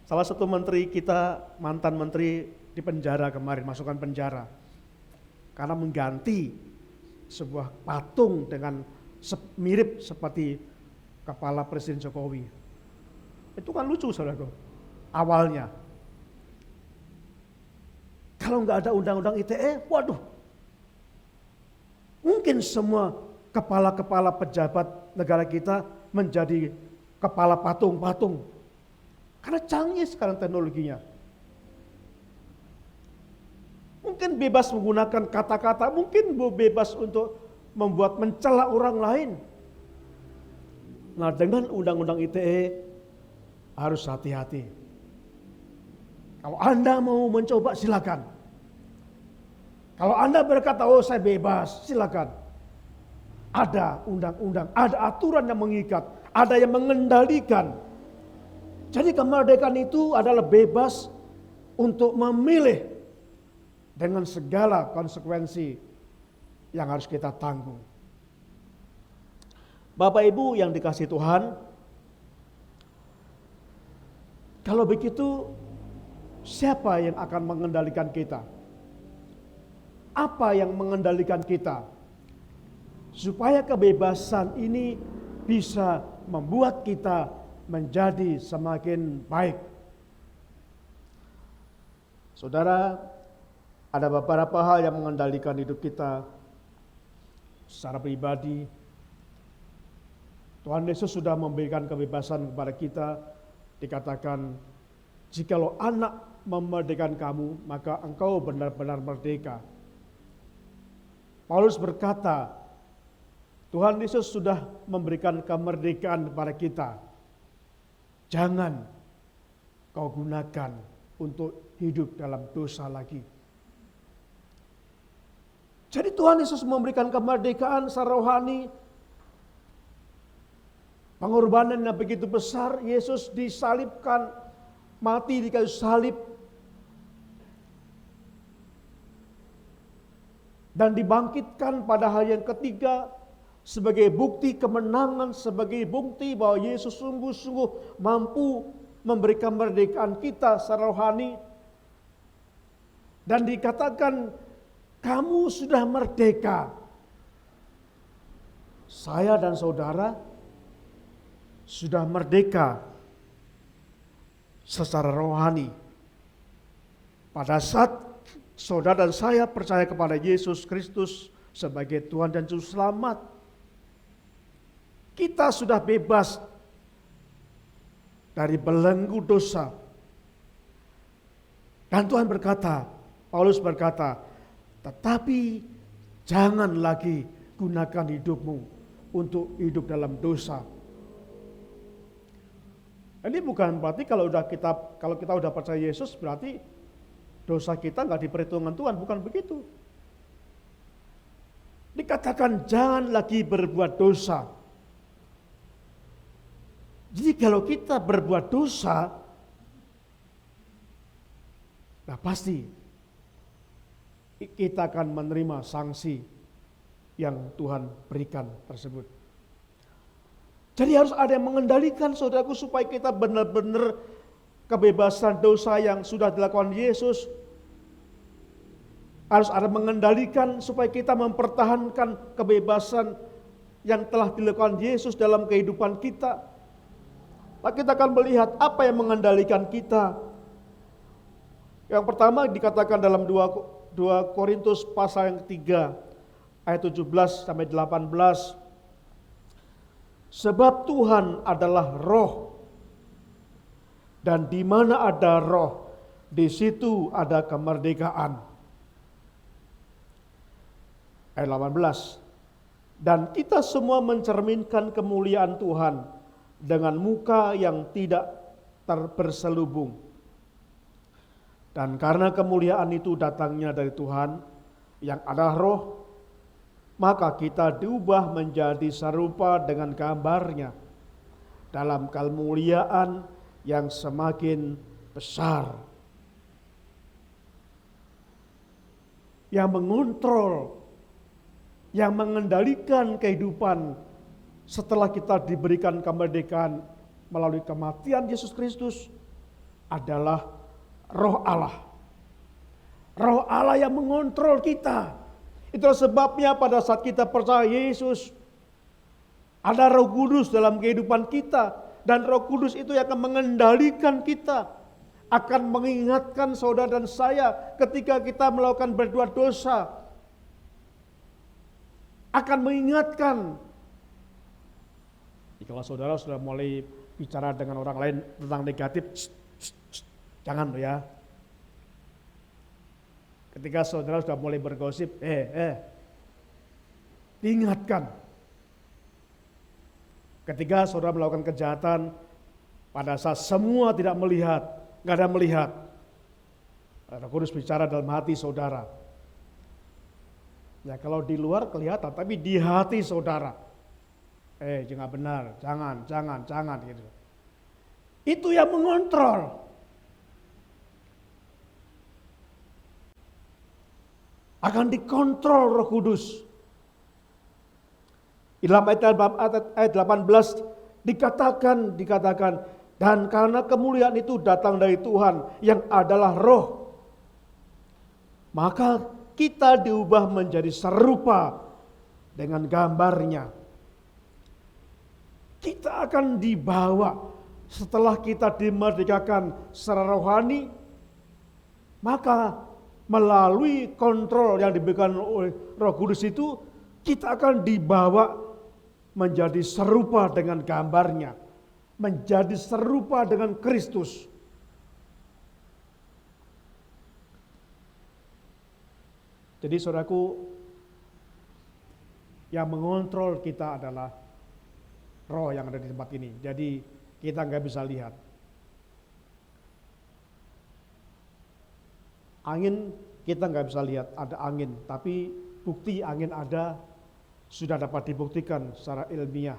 Salah satu menteri kita, mantan menteri di penjara kemarin, masukkan penjara. Karena mengganti sebuah patung dengan mirip seperti kepala Presiden Jokowi. Itu kan lucu saudaraku, awalnya. Kalau nggak ada undang-undang ITE, waduh. Mungkin semua kepala-kepala pejabat negara kita menjadi kepala patung-patung. Karena canggih sekarang teknologinya. Mungkin bebas menggunakan kata-kata, mungkin bebas untuk mencela orang lain. Nah dengan undang-undang ITE harus hati-hati. Kalau Anda mau mencoba silakan. Kalau Anda berkata, oh saya bebas, silakan. Ada undang-undang, ada aturan yang mengikat, ada yang mengendalikan. Jadi kemerdekaan itu adalah bebas untuk memilih dengan segala konsekuensi yang harus kita tanggung. Bapak Ibu yang dikasihi Tuhan, kalau begitu siapa yang akan mengendalikan kita? Apa yang mengendalikan kita? Supaya kebebasan ini bisa membuat kita menjadi semakin baik. Saudara, ada beberapa hal yang mengendalikan hidup kita secara pribadi. Tuhan Yesus sudah memberikan kebebasan kepada kita. Dikatakan, jikalau anak memerdekakan kamu, maka engkau benar-benar merdeka. Paulus berkata, Tuhan Yesus sudah memberikan kemerdekaan kepada kita. Jangan kau gunakan untuk hidup dalam dosa lagi. Jadi Tuhan Yesus memberikan kemerdekaan secara rohani. Pengorbanan yang begitu besar, Yesus disalibkan, mati di kayu salib. Dan dibangkitkan pada hari yang ketiga sebagai bukti kemenangan, sebagai bukti bahwa Yesus sungguh-sungguh mampu memberikan kemerdekaan kita secara rohani. Dan dikatakan, kamu sudah merdeka. Saya dan saudara sudah merdeka secara rohani. Pada saat saudara dan saya percaya kepada Yesus Kristus sebagai Tuhan dan Juru Selamat, kita sudah bebas dari belenggu dosa. Dan Tuhan berkata, Paulus berkata, tetapi jangan lagi gunakan hidupmu untuk hidup dalam dosa. Ini bukan berarti kalau kita udah percaya Yesus berarti dosa kita nggak diperhitungkan Tuhan, bukan begitu. Dikatakan jangan lagi berbuat dosa. Jadi kalau kita berbuat dosa, nah pasti kita akan menerima sanksi yang Tuhan berikan tersebut. Jadi harus ada yang mengendalikan saudaraku supaya kita benar-benar kebebasan dosa yang sudah dilakukan Yesus. Harus ada mengendalikan supaya kita mempertahankan kebebasan yang telah dilakukan Yesus dalam kehidupan kita. Nah, kita akan melihat apa yang mengendalikan kita. Yang pertama dikatakan dalam 2 Korintus pasal yang ketiga ayat 17 sampai 18. Sebab Tuhan adalah roh, dan di mana ada roh, di situ ada kemerdekaan. Ayat 18. Dan kita semua mencerminkan kemuliaan Tuhan dengan muka yang tidak berselubung. Dan karena kemuliaan itu datangnya dari Tuhan yang adalah roh, maka kita diubah menjadi serupa dengan gambarnya dalam kemuliaan yang semakin besar. Yang mengontrol, yang mengendalikan kehidupan setelah kita diberikan kemerdekaan melalui kematian Yesus Kristus adalah Roh Allah. Roh Allah yang mengontrol kita. Itulah sebabnya pada saat kita percaya Yesus, ada Roh Kudus dalam kehidupan kita. Dan Roh Kudus itu yang akan mengendalikan kita. Akan mengingatkan saudara dan saya ketika kita melakukan berbuat dosa. Akan mengingatkan. Kalau saudara sudah mulai bicara dengan orang lain tentang negatif, jangan ya. Ketika saudara sudah mulai bergosip, diingatkan. Ketika saudara melakukan kejahatan, pada saat semua tidak melihat, nggak ada melihat, Roh Kudus bicara dalam hati saudara. Ya kalau di luar kelihatan, tapi di hati saudara, jangan benar, jangan gitu. Itu yang mengontrol. Akan dikontrol Roh Kudus. Dalam ayat 18 dikatakan, dan karena kemuliaan itu datang dari Tuhan yang adalah roh, maka kita diubah menjadi serupa dengan gambarnya. Kita akan dibawa setelah kita dimerdekakan secara rohani, maka melalui kontrol yang diberikan oleh Roh Kudus itu, kita akan dibawa menjadi serupa dengan gambarnya. Menjadi serupa dengan Kristus. Jadi saudaraku, yang mengontrol kita adalah roh yang ada di tempat ini. Jadi kita nggak bisa lihat. Angin kita nggak bisa lihat, ada angin, tapi bukti angin ada sudah dapat dibuktikan secara ilmiah.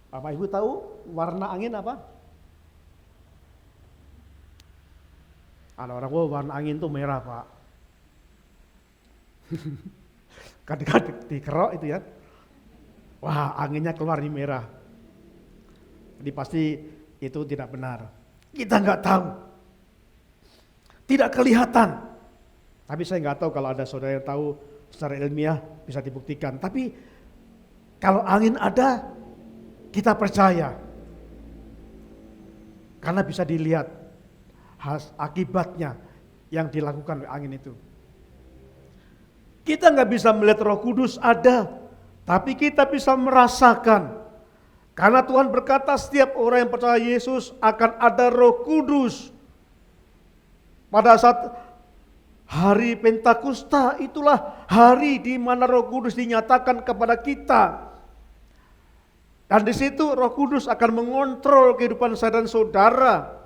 Bapak Ibu tahu warna angin apa? Ada orang, warna angin itu merah Pak. Ketika dikerok itu ya, wah anginnya keluar di merah. Jadi pasti itu tidak benar. Kita nggak tahu, tidak kelihatan. Tapi saya nggak tahu kalau ada saudara yang tahu secara ilmiah bisa dibuktikan. Tapi kalau angin ada, kita percaya. Karena bisa dilihat akibatnya yang dilakukan oleh angin itu. Kita nggak bisa melihat Roh Kudus ada, tapi kita bisa merasakan. Karena Tuhan berkata setiap orang yang percaya Yesus akan ada Roh Kudus. Pada saat hari Pentakosta itulah hari di mana Roh Kudus dinyatakan kepada kita. Dan di situ Roh Kudus akan mengontrol kehidupan saya dan saudara.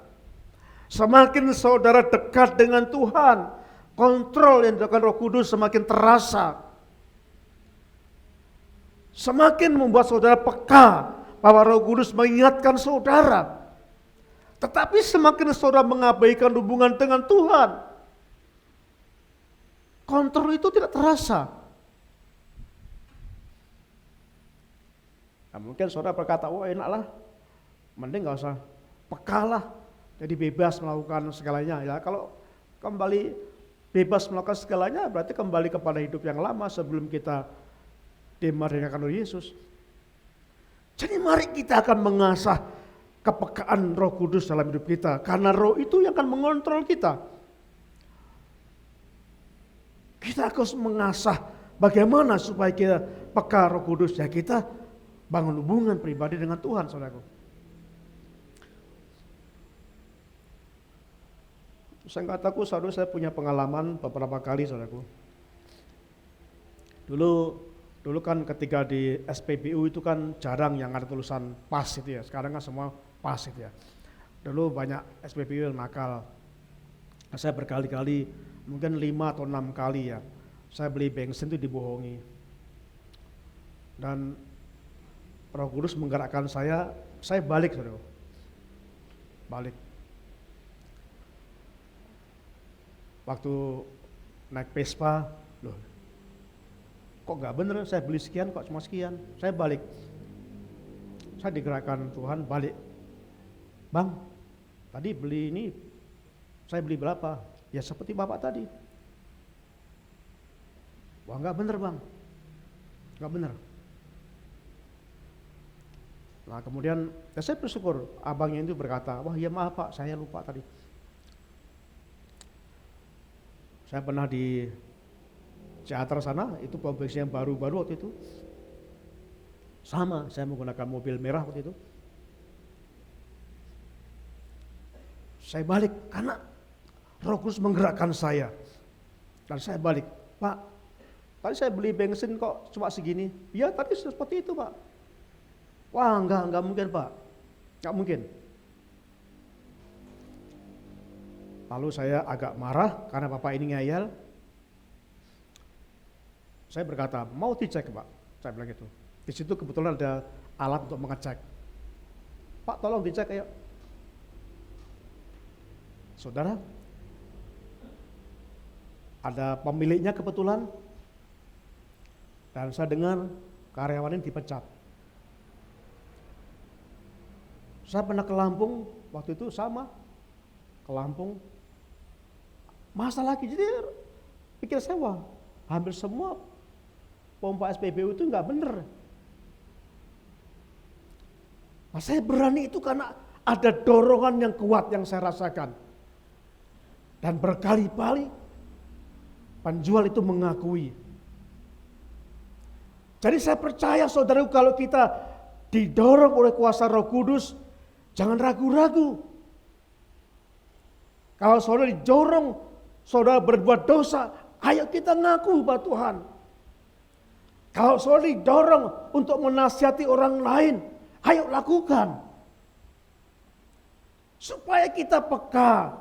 Semakin saudara dekat dengan Tuhan, kontrol yang dilakukan Roh Kudus semakin terasa. Semakin membuat saudara peka bahwa Roh Kudus mengingatkan saudara. Tetapi semakin saudara mengabaikan hubungan dengan Tuhan, kontrol itu tidak terasa. Nah, mungkin saudara berkata, oh enaklah, mending gak usah pekalah, jadi bebas melakukan segalanya. Ya kalau kembali bebas melakukan segalanya, berarti kembali kepada hidup yang lama sebelum kita dimerdekakan oleh Yesus. Jadi mari kita akan mengasah kepekaan Roh Kudus dalam hidup kita, karena Roh itu yang akan mengontrol kita. Kita harus mengasah bagaimana supaya kita peka Roh Kudus, ya kita bangun hubungan pribadi dengan Tuhan, saudaraku. Saya kataku, saudara, saya punya pengalaman beberapa kali, saudaraku. Dulu kan ketika di SPBU itu kan jarang yang ada tulisan pas itu ya. Sekarang kan semua pas itu ya. Dulu banyak SPBU yang nakal. Saya berkali-kali, mungkin 5 atau 6 kali ya, saya beli bensin itu dibohongi. Dan Roh Kudus menggerakkan saya balik, saudara. Balik. Waktu naik Vespa, loh, kok nggak bener, saya beli sekian kok cuma sekian. Saya balik. Saya digerakkan Tuhan balik. Bang, tadi beli ini, saya beli berapa? Ya seperti Bapak tadi. Wah nggak bener Bang, nggak bener. Nah kemudian ya saya bersyukur, abangnya itu berkata, wah ya maaf Pak, saya lupa tadi. Saya pernah di Ciater sana, itu pom bensin yang baru-baru waktu itu. Sama, saya menggunakan mobil merah waktu itu. Saya balik, karena Roh Kudus menggerakkan saya. Dan saya balik, Pak, tadi saya beli bensin kok cuma segini. Ya tadi seperti itu Pak. Wah enggak mungkin Pak, enggak mungkin. Lalu saya agak marah karena Bapak ini ngeyel. Saya berkata, mau dicek Pak? Saya bilang gitu. Di situ kebetulan ada alat untuk mengecek. Pak tolong dicek ayo. Saudara, ada pemiliknya kebetulan. Dan saya dengar karyawan ini dipecat. Saya pernah ke Lampung, waktu itu sama. Ke Lampung. Masa lagi, jadi pikir saya, wah hampir semua pompa SPBU itu nggak bener. Nah, saya berani itu karena ada dorongan yang kuat yang saya rasakan. Dan berkali-kali penjual itu mengakui. Jadi saya percaya saudara, kalau kita didorong oleh kuasa Roh Kudus, jangan ragu-ragu. Kalau saudara didorong, saudara berbuat dosa, ayo kita ngaku kepada Tuhan. Kalau saudara didorong untuk menasihati orang lain, ayo lakukan. Supaya kita peka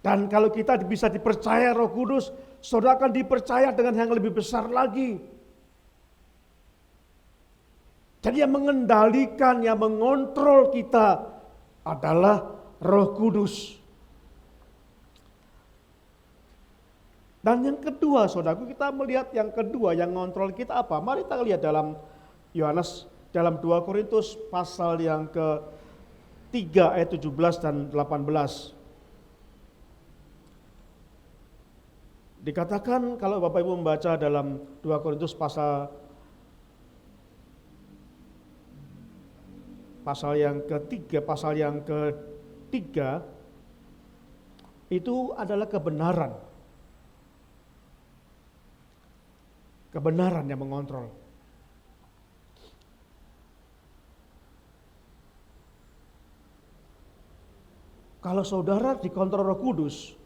Dan kalau kita bisa dipercaya Roh Kudus, saudara akan dipercaya dengan yang lebih besar lagi. Jadi yang mengendalikan, yang mengontrol kita adalah Roh Kudus. Dan yang kedua, saudaraku, kita melihat yang kedua yang mengontrol kita apa? Mari kita lihat dalam Yohanes, dalam 2 Korintus pasal yang ke-3 ayat 17 dan 18. Dikatakan kalau Bapak Ibu membaca dalam 2 Korintus pasal yang ketiga itu adalah kebenaran. Kebenaran yang mengontrol. Kalau saudara dikontrol Roh Kudus,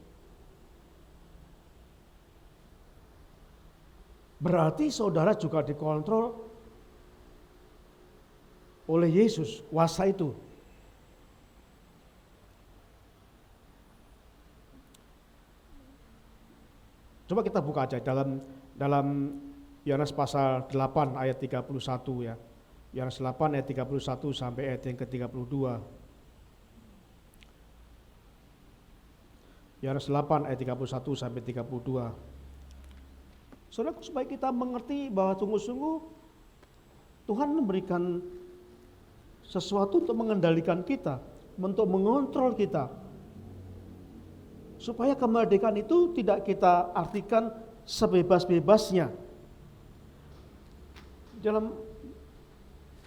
berarti saudara juga dikontrol oleh Yesus, kuasa itu. Coba kita buka aja dalam Yohanes pasal 8 ayat 31 ya. Yohanes 8 ayat 31 sampai ayat yang ke-32. Yohanes 8 ayat 31 sampai 32. Saudara, supaya kita mengerti bahwa sungguh-sungguh Tuhan memberikan sesuatu untuk mengendalikan kita, untuk mengontrol kita. Supaya kemerdekaan itu tidak kita artikan sebebas-bebasnya. Dalam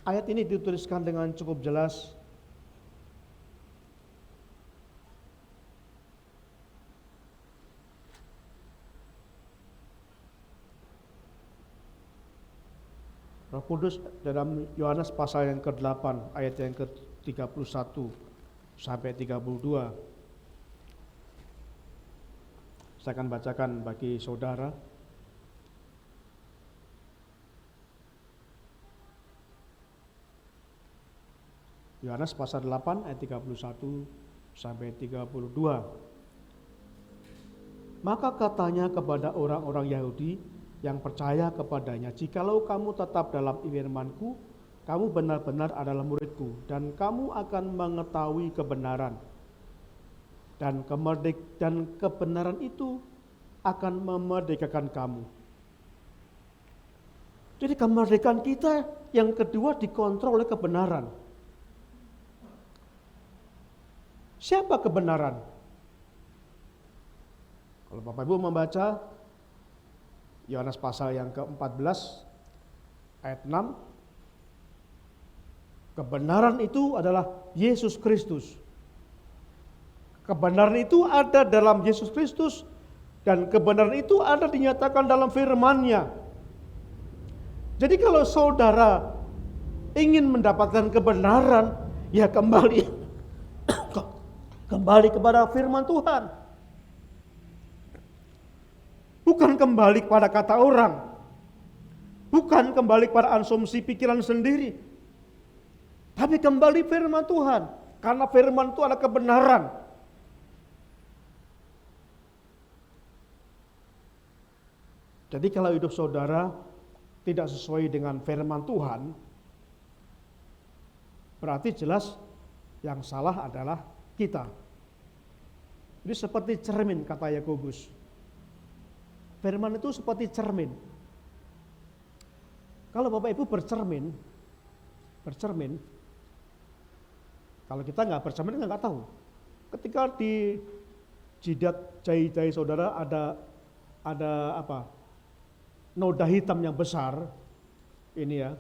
ayat ini dituliskan dengan cukup jelas. Roh Kudus dalam Yohanes pasal yang ke-8 ayat yang ke-31 sampai 32. Saya akan bacakan bagi saudara. Yohanes pasal 8 ayat 31 sampai 32. Maka katanya kepada orang-orang Yahudi yang percaya kepadanya, jikalau kamu tetap dalam firman-Ku, kamu benar-benar adalah murid-Ku, dan kamu akan mengetahui kebenaran. Dan kebenaran itu akan memerdekakan kamu. Jadi kemerdekaan kita yang kedua dikontrol oleh kebenaran. Siapa kebenaran? Kalau Bapak Ibu membaca Yohanes pasal yang ke-14 ayat 6, kebenaran itu adalah Yesus Kristus. Kebenaran itu ada dalam Yesus Kristus, dan kebenaran itu ada dinyatakan dalam firman-Nya. Jadi kalau saudara ingin mendapatkan kebenaran, ya kembali kepada firman Tuhan. Bukan kembali kepada kata orang. Bukan kembali kepada asumsi pikiran sendiri. Tapi kembali firman Tuhan. Karena firman itu adalah kebenaran. Jadi kalau hidup saudara tidak sesuai dengan firman Tuhan, berarti jelas yang salah adalah kita. Jadi seperti cermin kata Yakobus. Firman itu seperti cermin. Kalau Bapak Ibu bercermin, kalau kita nggak bercermin nggak tahu. Ketika di jidat jari-jari saudara ada apa? Noda hitam yang besar, ini ya.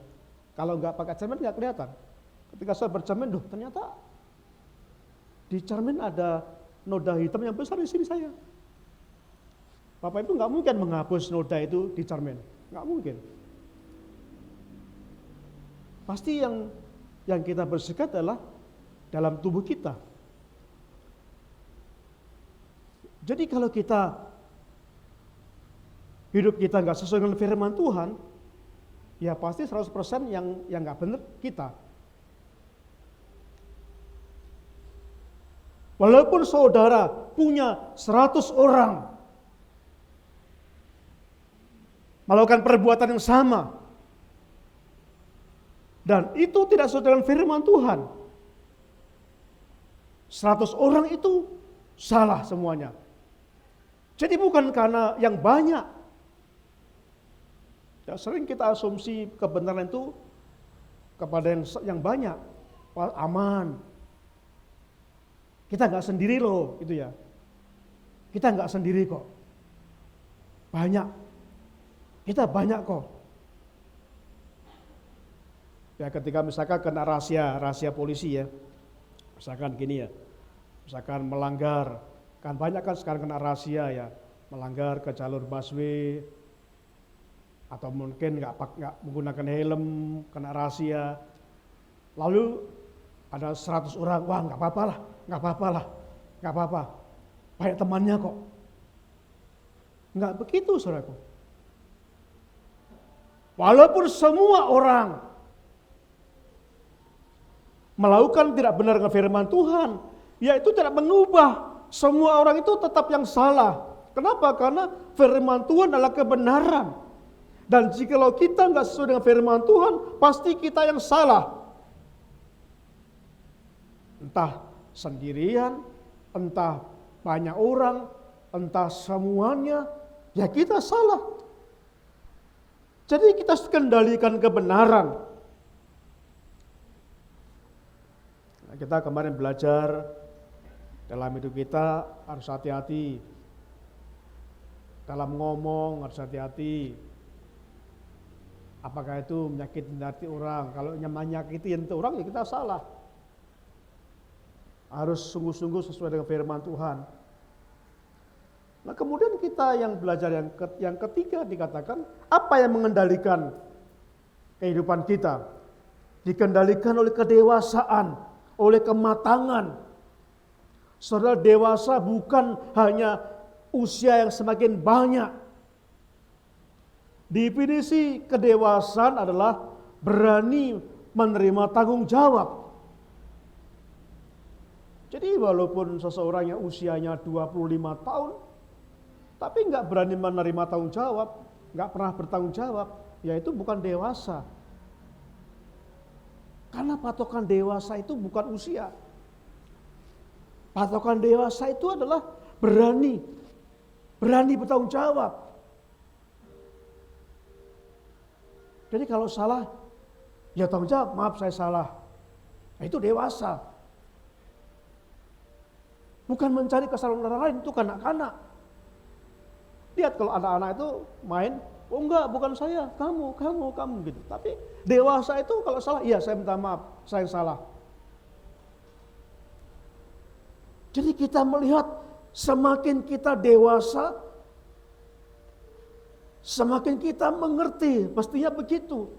Kalau nggak pakai cermin nggak kelihatan. Ketika saya bercermin, ternyata di cermin ada noda hitam yang besar di sini saya. Bapak Ibu nggak mungkin menghapus noda itu di cermin, nggak mungkin. Pasti yang kita bersihkan adalah dalam tubuh kita. Jadi kalau hidup kita nggak sesuai dengan firman Tuhan, ya pasti 100% yang nggak benar kita. Walaupun saudara punya 100 orang melakukan perbuatan yang sama, dan itu tidak sesuai dengan firman Tuhan, 100 orang itu salah semuanya. Jadi bukan karena yang banyak. Ya, sering kita asumsi kebenaran itu kepada yang banyak, aman. Kita nggak sendiri loh, itu ya. Kita nggak sendiri kok. Banyak. Kita banyak kok. Ya ketika misalkan kena rahasia polisi ya. Misalkan gini ya. Misalkan melanggar, kan banyak kan sekarang kena rahasia ya. Melanggar ke jalur busway, atau mungkin nggak menggunakan helm, kena rahasia. Lalu ada 100 orang, wah nggak apa-apa lah, nggak apa-apa. Banyak temannya kok. Nggak begitu saudaraku. Walaupun semua orang melakukan tidak benar dengan firman Tuhan, yaitu tidak mengubah semua orang itu tetap yang salah. Kenapa? Karena firman Tuhan adalah kebenaran. Dan jikalau kita nggak sesuai dengan firman Tuhan, pasti kita yang salah. Entah sendirian, entah banyak orang, entah semuanya, ya kita salah. Jadi kita harus kendalikan kebenaran. Nah, kita kemarin belajar dalam hidup kita harus hati-hati. Dalam ngomong harus hati-hati. Apakah itu menyakiti hati orang? Kalau menyakiti hati orang ya kita salah. Harus sungguh-sungguh sesuai dengan firman Tuhan. Nah kemudian kita yang belajar yang ketiga dikatakan apa yang mengendalikan kehidupan kita? Dikendalikan oleh kedewasaan, oleh kematangan. Saudara, dewasa bukan hanya usia yang semakin banyak. Definisi kedewasaan adalah berani menerima tanggung jawab. Jadi walaupun seseorang yang usianya 25 tahun, tapi nggak berani menerima tanggung jawab, nggak pernah bertanggung jawab, ya itu bukan dewasa. Karena patokan dewasa itu bukan usia. Patokan dewasa itu adalah berani bertanggung jawab. Jadi kalau salah, ya tanggung jawab, maaf saya salah. Nah, itu dewasa. Bukan mencari kesalahan orang lain, itu kanak-kanak. Lihat kalau anak-anak itu main, oh enggak, bukan saya, kamu gitu. Tapi dewasa itu kalau salah, iya saya minta maaf, saya yang salah. Jadi kita melihat semakin kita dewasa, semakin kita mengerti, pastinya begitu.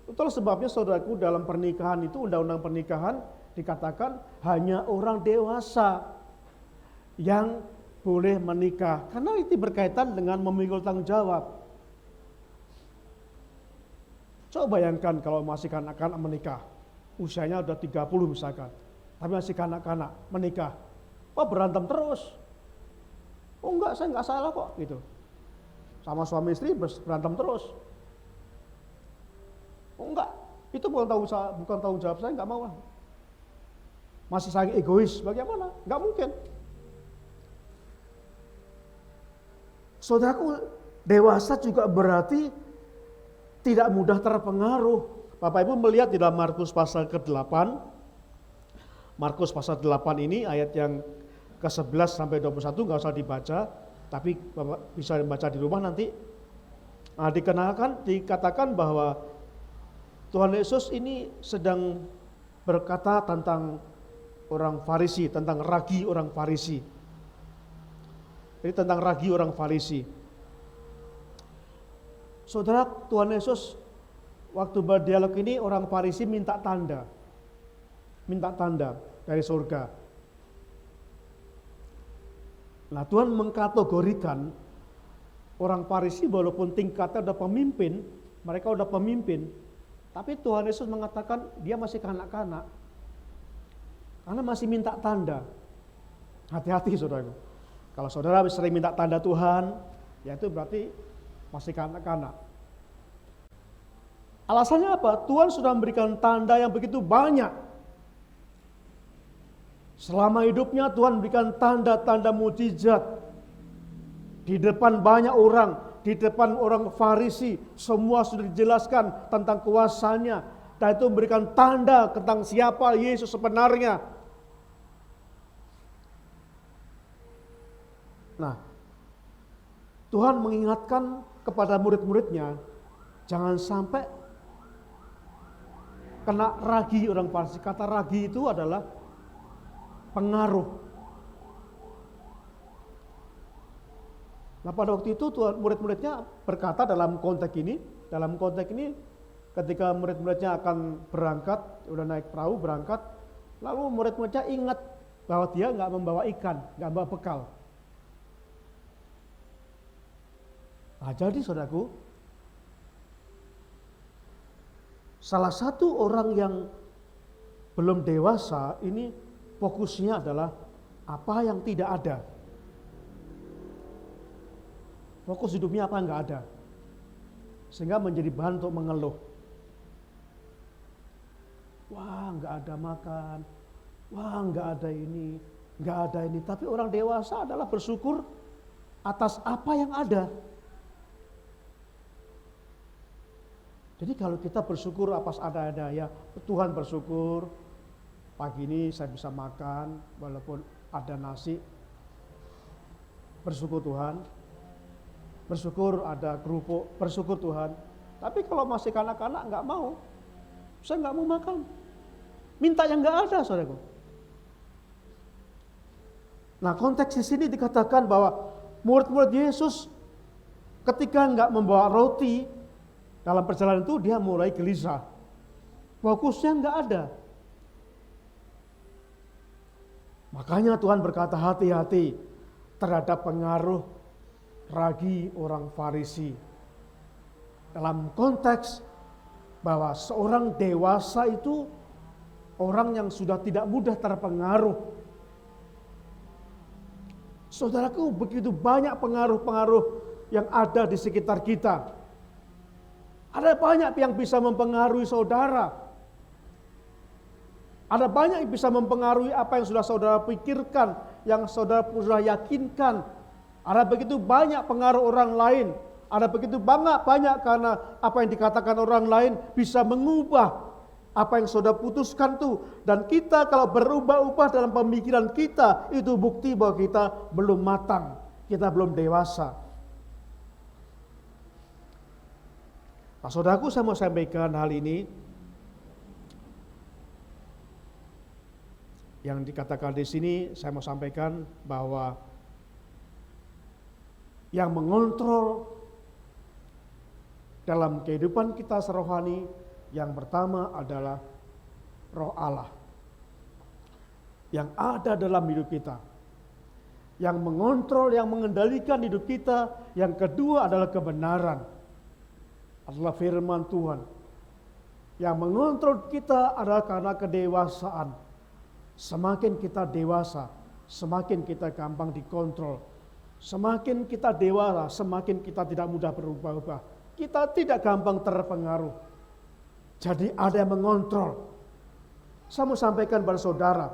Itulah sebabnya saudaraku dalam pernikahan itu, undang-undang pernikahan dikatakan hanya orang dewasa yang boleh menikah. Karena itu berkaitan dengan memikul tanggung jawab. Coba bayangkan kalau masih kanak-kanak menikah. Usianya udah 30 misalkan. Tapi masih kanak-kanak menikah. Oh berantem terus. Oh enggak, saya enggak salah kok gitu. Sama suami istri berantem terus. Oh enggak, itu bukan tanggung jawab saya, enggak mau lah. Masih sangat egois, bagaimana? Enggak mungkin. Saudaraku, dewasa juga berarti tidak mudah terpengaruh. Bapak Ibu melihat di dalam Markus pasal ke-8. Markus pasal 8 ini ayat yang ke-11 sampai 21 enggak usah dibaca, tapi Bapak bisa baca di rumah nanti. Nah, dikatakan bahwa Tuhan Yesus ini sedang berkata tentang orang Farisi, tentang ragi orang Farisi. Jadi tentang ragi orang Farisi. Saudara, Tuhan Yesus waktu berdialog ini orang Farisi minta tanda dari surga. Nah, Tuhan mengkategorikan orang Farisi walaupun tingkatnya udah pemimpin, mereka udah pemimpin, tapi Tuhan Yesus mengatakan dia masih kanak-kanak. Karena masih minta tanda. Hati-hati saudaraku. Kalau saudara sering minta tanda Tuhan, ya itu berarti masih kanak-kanak. Alasannya apa? Tuhan sudah memberikan tanda yang begitu banyak. Selama hidupnya Tuhan memberikan tanda-tanda mujizat. Di depan banyak orang, di depan orang Farisi, semua sudah dijelaskan tentang kuasanya. Dan itu memberikan tanda tentang siapa Yesus sebenarnya. Nah, Tuhan mengingatkan kepada murid-muridnya, jangan sampai kena ragi orang Farisi. Kata ragi itu adalah pengaruh. Nah pada waktu itu Tuhan murid-muridnya berkata dalam konteks ini ketika murid-muridnya akan berangkat, udah naik perahu berangkat, lalu murid-muridnya ingat bahwa dia nggak membawa ikan, nggak membawa bekal. Nah jadi saudaraku, salah satu orang yang belum dewasa ini fokusnya adalah apa yang tidak ada. Fokus hidupnya apa yang nggak ada. Sehingga menjadi bahan untuk mengeluh. Wah nggak ada makan, wah nggak ada ini, nggak ada ini. Tapi orang dewasa adalah bersyukur atas apa yang ada. Jadi kalau kita bersyukur atas ada ya Tuhan bersyukur pagi ini saya bisa makan walaupun ada nasi, bersyukur Tuhan. Bersyukur ada kerupuk, bersyukur Tuhan. Tapi kalau masih kanak-kanak nggak mau, saya nggak mau makan. Minta yang nggak ada, saudaraku. Nah konteks di sini dikatakan bahwa murid-murid Yesus ketika nggak membawa roti dalam perjalanan itu dia mulai gelisah. Fokusnya nggak ada. Makanya Tuhan berkata hati-hati terhadap pengaruh ragi orang Farisi. Dalam konteks bahwa seorang dewasa itu orang yang sudah tidak mudah terpengaruh. Saudaraku, begitu banyak pengaruh-pengaruh yang ada di sekitar kita. Ada banyak yang bisa mempengaruhi saudara. Ada banyak yang bisa mempengaruhi apa yang sudah saudara pikirkan, yang saudara sudah yakinkan. Ada begitu banyak pengaruh orang lain. Ada begitu banyak karena apa yang dikatakan orang lain bisa mengubah apa yang saudara putuskan tuh. Dan kita kalau berubah-ubah dalam pemikiran kita, itu bukti bahwa kita belum matang. Kita belum dewasa. Nah, saudaraku, saya mau sampaikan hal ini. Yang dikatakan di sini, saya mau sampaikan bahwa yang mengontrol dalam kehidupan kita serohani, yang pertama adalah Roh Allah yang ada dalam hidup kita. Yang mengontrol, yang mengendalikan hidup kita, yang kedua adalah kebenaran. Adalah firman Tuhan. Yang mengontrol kita adalah karena kedewasaan. Semakin kita dewasa, semakin kita gampang dikontrol. Semakin kita dewasa, semakin kita tidak mudah berubah-ubah. Kita tidak gampang terpengaruh. Jadi ada yang mengontrol. Saya mau sampaikan pada saudara,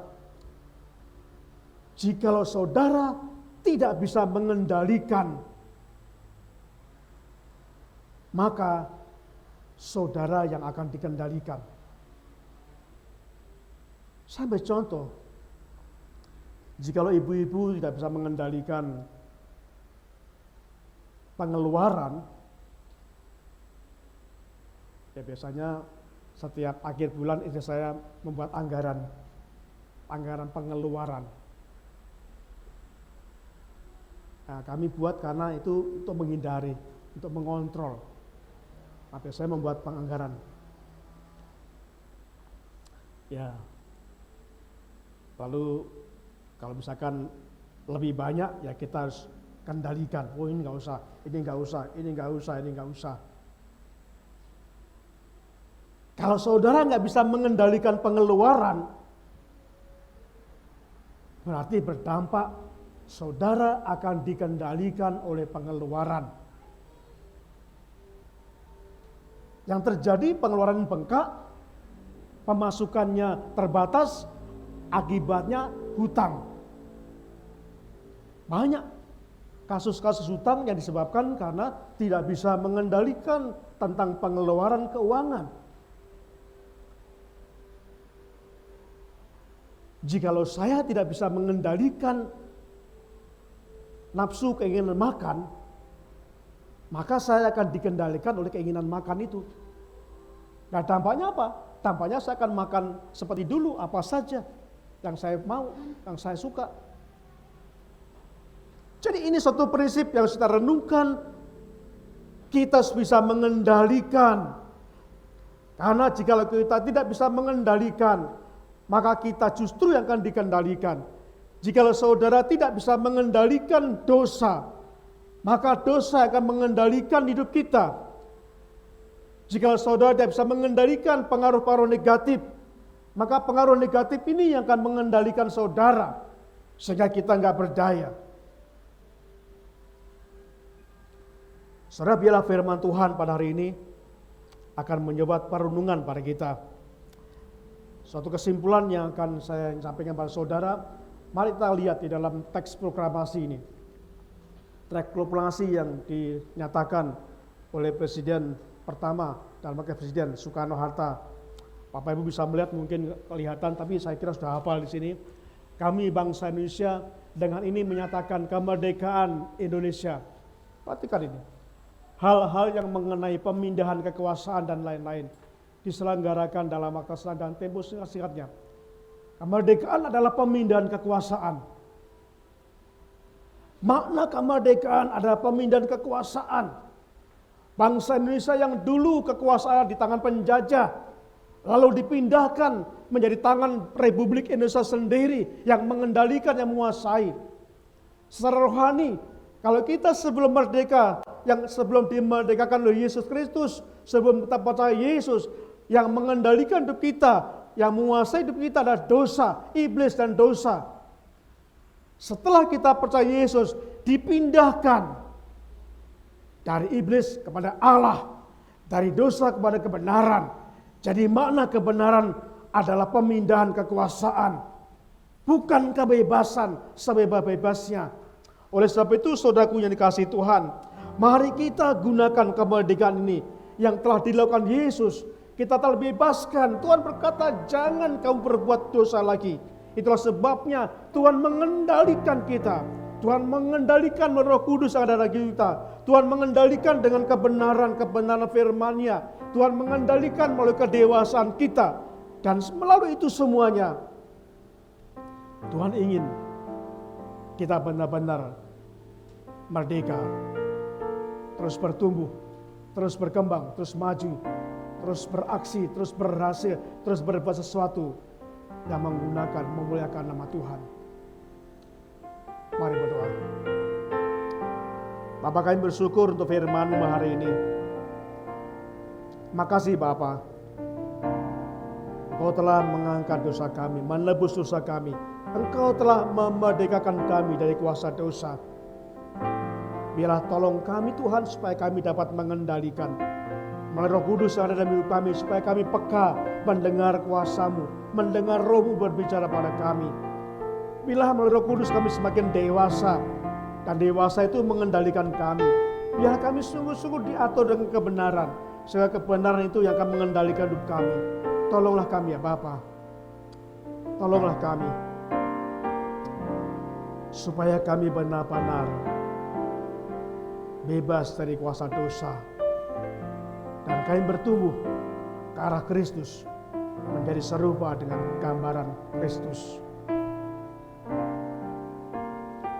jikalau saudara tidak bisa mengendalikan, maka saudara yang akan dikendalikan. Sampai contoh, jikalau ibu-ibu tidak bisa mengendalikan pengeluaran, ya biasanya setiap akhir bulan istri saya membuat anggaran pengeluaran. Nah, kami buat karena itu untuk menghindari, untuk mengontrol. Tapi saya membuat penganggaran. Ya. Lalu kalau misalkan lebih banyak ya kita harus kendalikan. Oh ini nggak usah, ini nggak usah, ini nggak usah, ini nggak usah. Kalau saudara nggak bisa mengendalikan pengeluaran, berarti berdampak saudara akan dikendalikan oleh pengeluaran. Yang terjadi pengeluaran bengkak, pemasukannya terbatas, akibatnya hutang. Banyak kasus-kasus hutang yang disebabkan karena tidak bisa mengendalikan tentang pengeluaran keuangan. Jikalau saya tidak bisa mengendalikan nafsu keinginan makan, maka saya akan dikendalikan oleh keinginan makan itu. Nah, dampaknya apa? Dampaknya saya akan makan seperti dulu, apa saja yang saya mau, yang saya suka. Jadi ini suatu prinsip yang kita renungkan, kita bisa mengendalikan. Karena jika kita tidak bisa mengendalikan, maka kita justru yang akan dikendalikan. Jikalau saudara tidak bisa mengendalikan dosa, maka dosa akan mengendalikan hidup kita. Jikalau saudara tidak bisa mengendalikan pengaruh-pengaruh negatif, maka pengaruh negatif ini yang akan mengendalikan saudara, sehingga kita nggak berdaya. Saudara, biarlah firman Tuhan pada hari ini akan menyebabkan perenungan pada kita. Suatu kesimpulan yang akan saya sampaikan pada saudara, mari kita lihat di dalam teks proklamasi ini. Teks proklamasi yang dinyatakan oleh Presiden pertama dan Wakil Presiden Soekarno-Hatta. Bapak Ibu bisa melihat, mungkin kelihatan, tapi saya kira sudah hafal di sini. Kami bangsa Indonesia dengan ini menyatakan kemerdekaan Indonesia. Perhatikan ini. Hal-hal yang mengenai pemindahan kekuasaan dan lain-lain diselenggarakan dalam waktu dan tempo singkatnya. Kemerdekaan adalah pemindahan kekuasaan. Makna kemerdekaan adalah pemindahan kekuasaan. Bangsa Indonesia yang dulu kekuasaan di tangan penjajah, lalu dipindahkan menjadi tangan Republik Indonesia sendiri yang mengendalikan, yang menguasai. Secara rohani, kalau kita sebelum merdeka, yang sebelum dimerdekakan oleh Yesus Kristus, sebelum kita percaya Yesus, yang mengendalikan hidup kita, yang menguasai hidup kita adalah dosa, iblis dan dosa. Setelah kita percaya Yesus, dipindahkan dari iblis kepada Allah, dari dosa kepada kebenaran. Jadi makna kebenaran adalah pemindahan kekuasaan, bukan kebebasan sebebas-bebasnya. Oleh sebab itu, saudaraku yang dikasihi Tuhan, mari kita gunakan kemerdekaan ini yang telah dilakukan Yesus. Kita telah bebaskan. Tuhan berkata, jangan kamu berbuat dosa lagi. Itulah sebabnya Tuhan mengendalikan kita. Tuhan mengendalikan melalui Roh Kudus yang ada dalam kita. Tuhan mengendalikan dengan kebenaran firman-Nya. Tuhan mengendalikan melalui kedewasaan kita. Dan melalui itu semuanya, Tuhan ingin kita benar-benar merdeka. Terus bertumbuh, terus berkembang, terus maju, terus beraksi, terus berhasil, terus berbuat sesuatu yang memuliakan nama Tuhan. Mari berdoa. Bapa, kami bersyukur untuk firman-Mu hari ini. Makasih Bapa, Engkau telah mengangkat dosa kami, menebus dosa kami. Engkau telah memerdekakan kami dari kuasa dosa. Biarlah tolong kami Tuhan, supaya kami dapat mengendalikan melalui Roh Kudus yang ada dalam hidup kami, supaya kami peka mendengar kuasa-Mu, mendengar Roh-Mu berbicara pada kami. Biarlah melalui Roh Kudus kami semakin dewasa, dan dewasa itu mengendalikan kami. Biarlah kami sungguh-sungguh diatur dengan kebenaran, sehingga kebenaran itu yang akan mengendalikan hidup kami. Tolonglah kami ya Bapa, tolonglah kami, supaya kami benar-benar bebas dari kuasa dosa, dan kami bertumbuh ke arah Kristus, menjadi serupa dengan gambaran Kristus.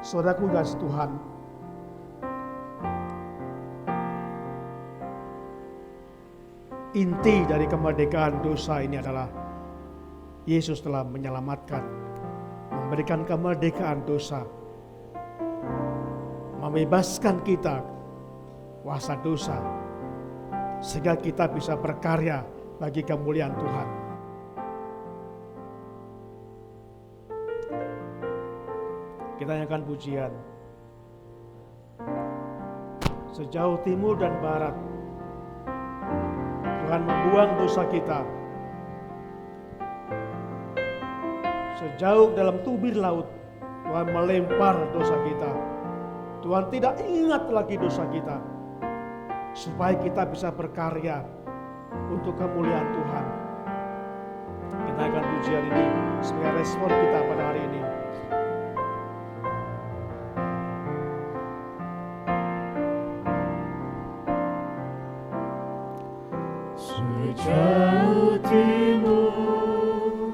Saudaraku kasih Tuhan, inti dari kemerdekaan dosa ini adalah Yesus telah menyelamatkan, memberikan kemerdekaan dosa, membebaskan kita kuasa dosa, sehingga kita bisa berkarya bagi kemuliaan Tuhan. Kita nyanyikan pujian. Sejauh timur dan barat Tuhan membuang dosa kita. Sejauh dalam tubir laut Tuhan melempar dosa kita. Tuhan tidak ingat lagi dosa kita, supaya kita bisa berkarya untuk kemuliaan Tuhan. Kita akan pujian ini sebagai respon kita pada hari ini. Sejauh timur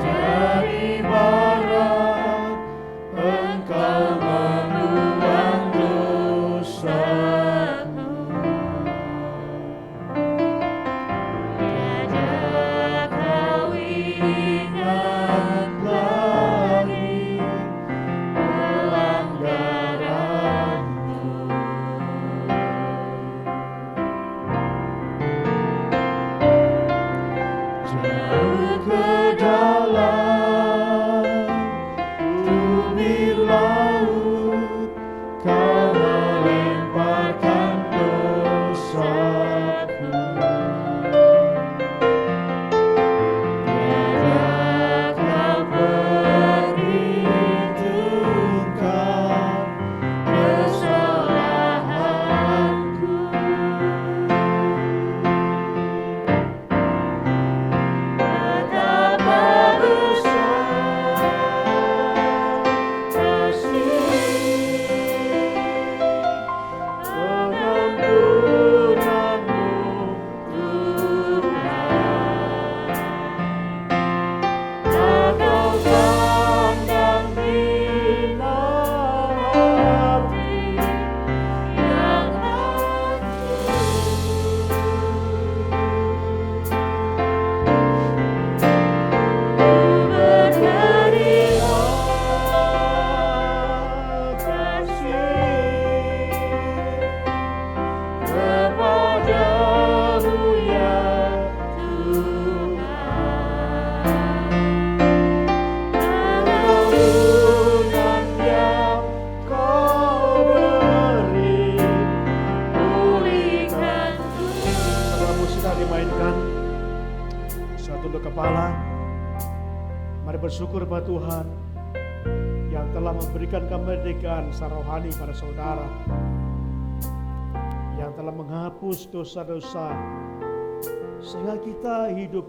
dari barat, Engkau membuang dosaku. Tiada kau ingat lagi pelanggaranku. Jauh ke dalam tubir laut, Kau melemparkan dosaku. Tiada Kau perhitungkan kesalahanku. Betapa besar kasih pengampunanmu, Tuhan. Kau pandang hina hati yang hancur. Berteriak kasih kepadamu ya Tuhan. Perkebunan yang Kau beri, pulihkan Tuhan. Setelah musik sudah dimainkan, saya tunduk kepala. Mari bersyukur pada Tuhan yang telah memberikan kemerdekaan secara rohani pada saudara, yang telah menghapus dosa-dosa sehingga kita hidup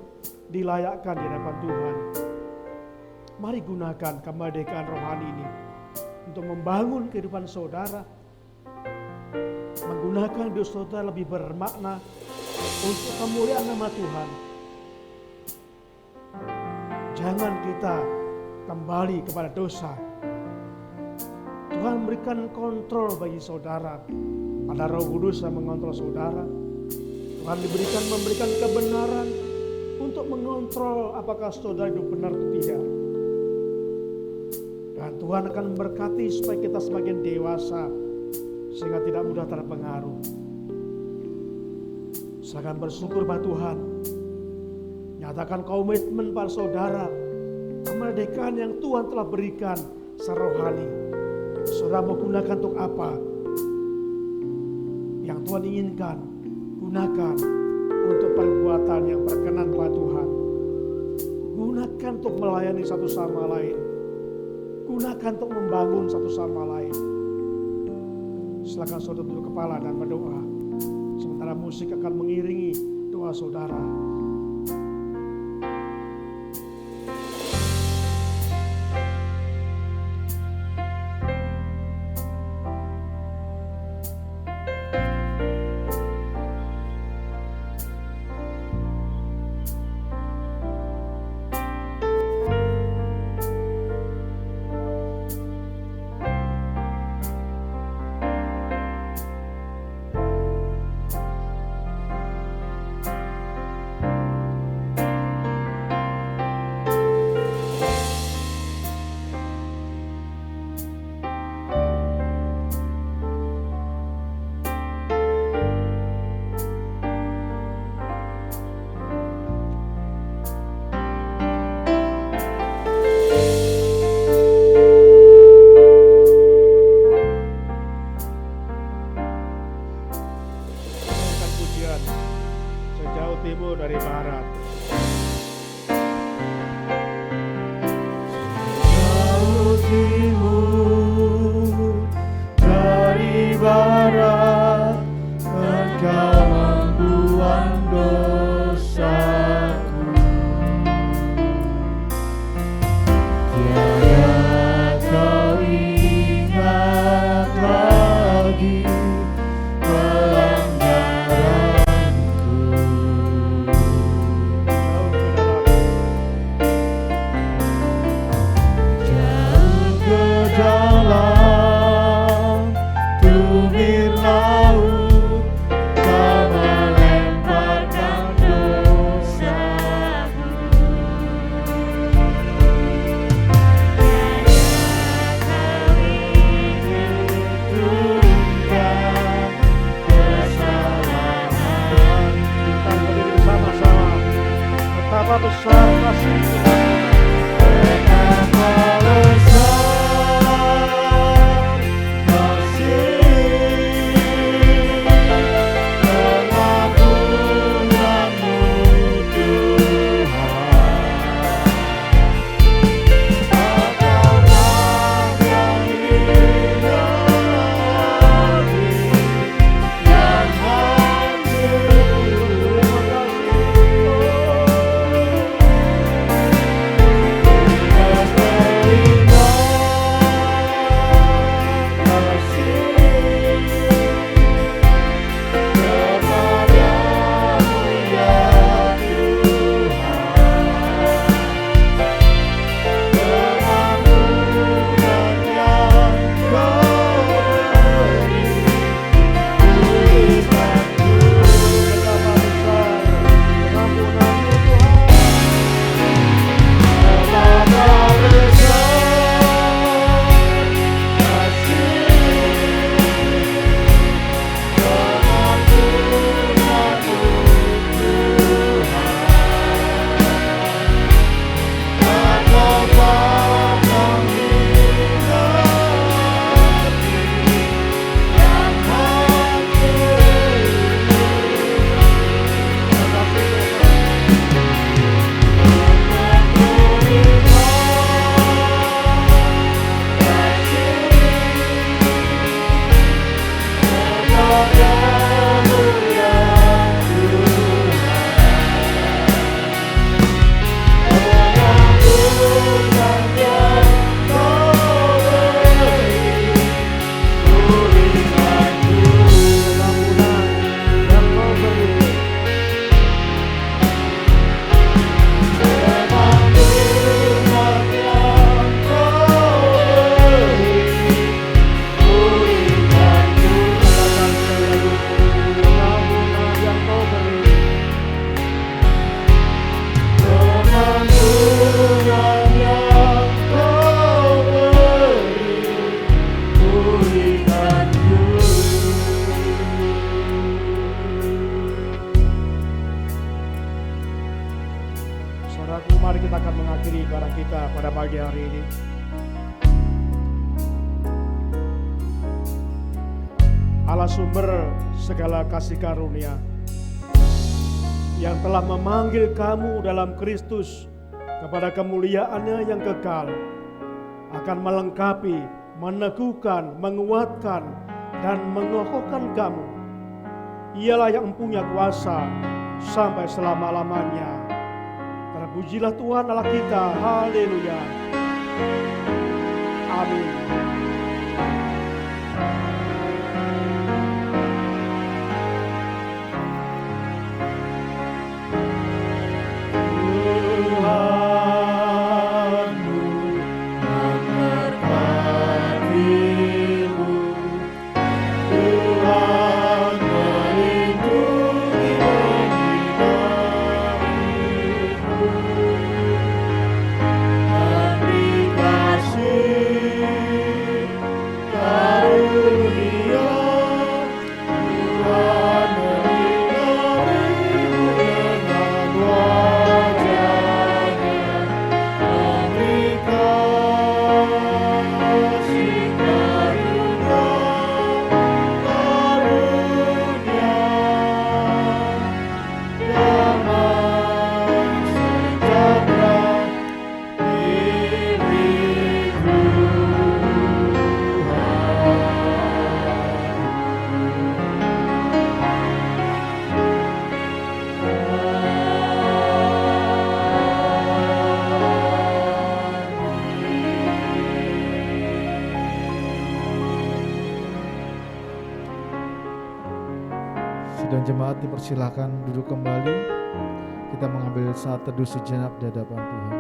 dilayakkan di hadapan Tuhan. Mari gunakan kemerdekaan rohani ini untuk membangun kehidupan saudara, menggunakan hidup saudara lebih bermakna untuk kemuliaan nama Tuhan. Jangan kita kembali kepada dosa. Tuhan memberikan kontrol bagi saudara. Ada Roh Kudus yang mengontrol saudara. Tuhan memberikan kebenaran untuk mengontrol apakah saudara hidup benar atau tidak. Dan Tuhan akan memberkati supaya kita semakin dewasa sehingga tidak mudah terpengaruh. Silakan bersyukur pada Tuhan. Nyatakan komitmen pada saudara, kemerdekaan yang Tuhan telah berikan secara rohani. Saudara mau gunakan untuk apa? Yang Tuhan inginkan, gunakan untuk perbuatan yang berkenan pada Tuhan. Gunakan untuk melayani satu sama lain. Gunakan untuk membangun satu sama lain. Silakan saudara tunduk kepala dan berdoa. Sementara musik akan mengiringi doa saudara. Tuhan, sejauh timur dari barat. Jauh timur dari barat, Engkau membuang dosaku. Tiada kau ingat lagi pelanggaranku. Jauh ke dalam, Jauh ke dalam tumir laut, Kau melemparkan dosaku. Turunkan kesalahan. kita berdiri bersama-sama. Betapa besar kasih Tuhan. Betapa besar kasih pengampunanmu Tuhan. Apakah yang indah yang Betapa besar pengampunanmu Tuhan. Saudaraku, mari kita akan mengakhiri ibadah kita pada pagi hari ini. Allah sumber segala kasih karunia yang telah memanggil kamu dalam Kristus kepada kemuliaan-Nya yang kekal, akan melengkapi, meneguhkan, menguatkan, dan mengokohkan kamu. Ialah yang mempunyai kuasa sampai selama-lamanya. Terpujilah Tuhan Allah kita. Haleluya. Amin. Tuhanmu memberkatimu, Tuhan melindungi menyinarimu, beri kasih Sidang jemaat dipersilakan duduk kembali. Kita mengambil saat teduh sejenak di hadapan Tuhan.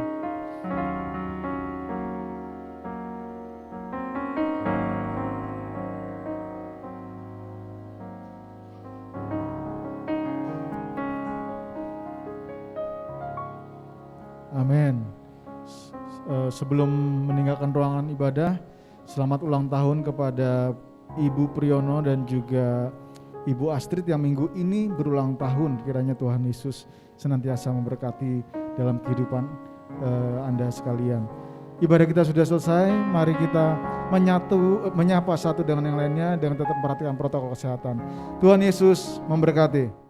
Amin. Sebelum meninggalkan ruangan ibadah, selamat ulang tahun kepada Ibu Priyono dan juga Ibu Astrid yang minggu ini berulang tahun. Kiranya Tuhan Yesus senantiasa memberkati dalam kehidupan Anda sekalian. Ibadah kita sudah selesai, mari kita menyapa satu dengan yang lainnya dengan tetap memperhatikan protokol kesehatan. Tuhan Yesus memberkati.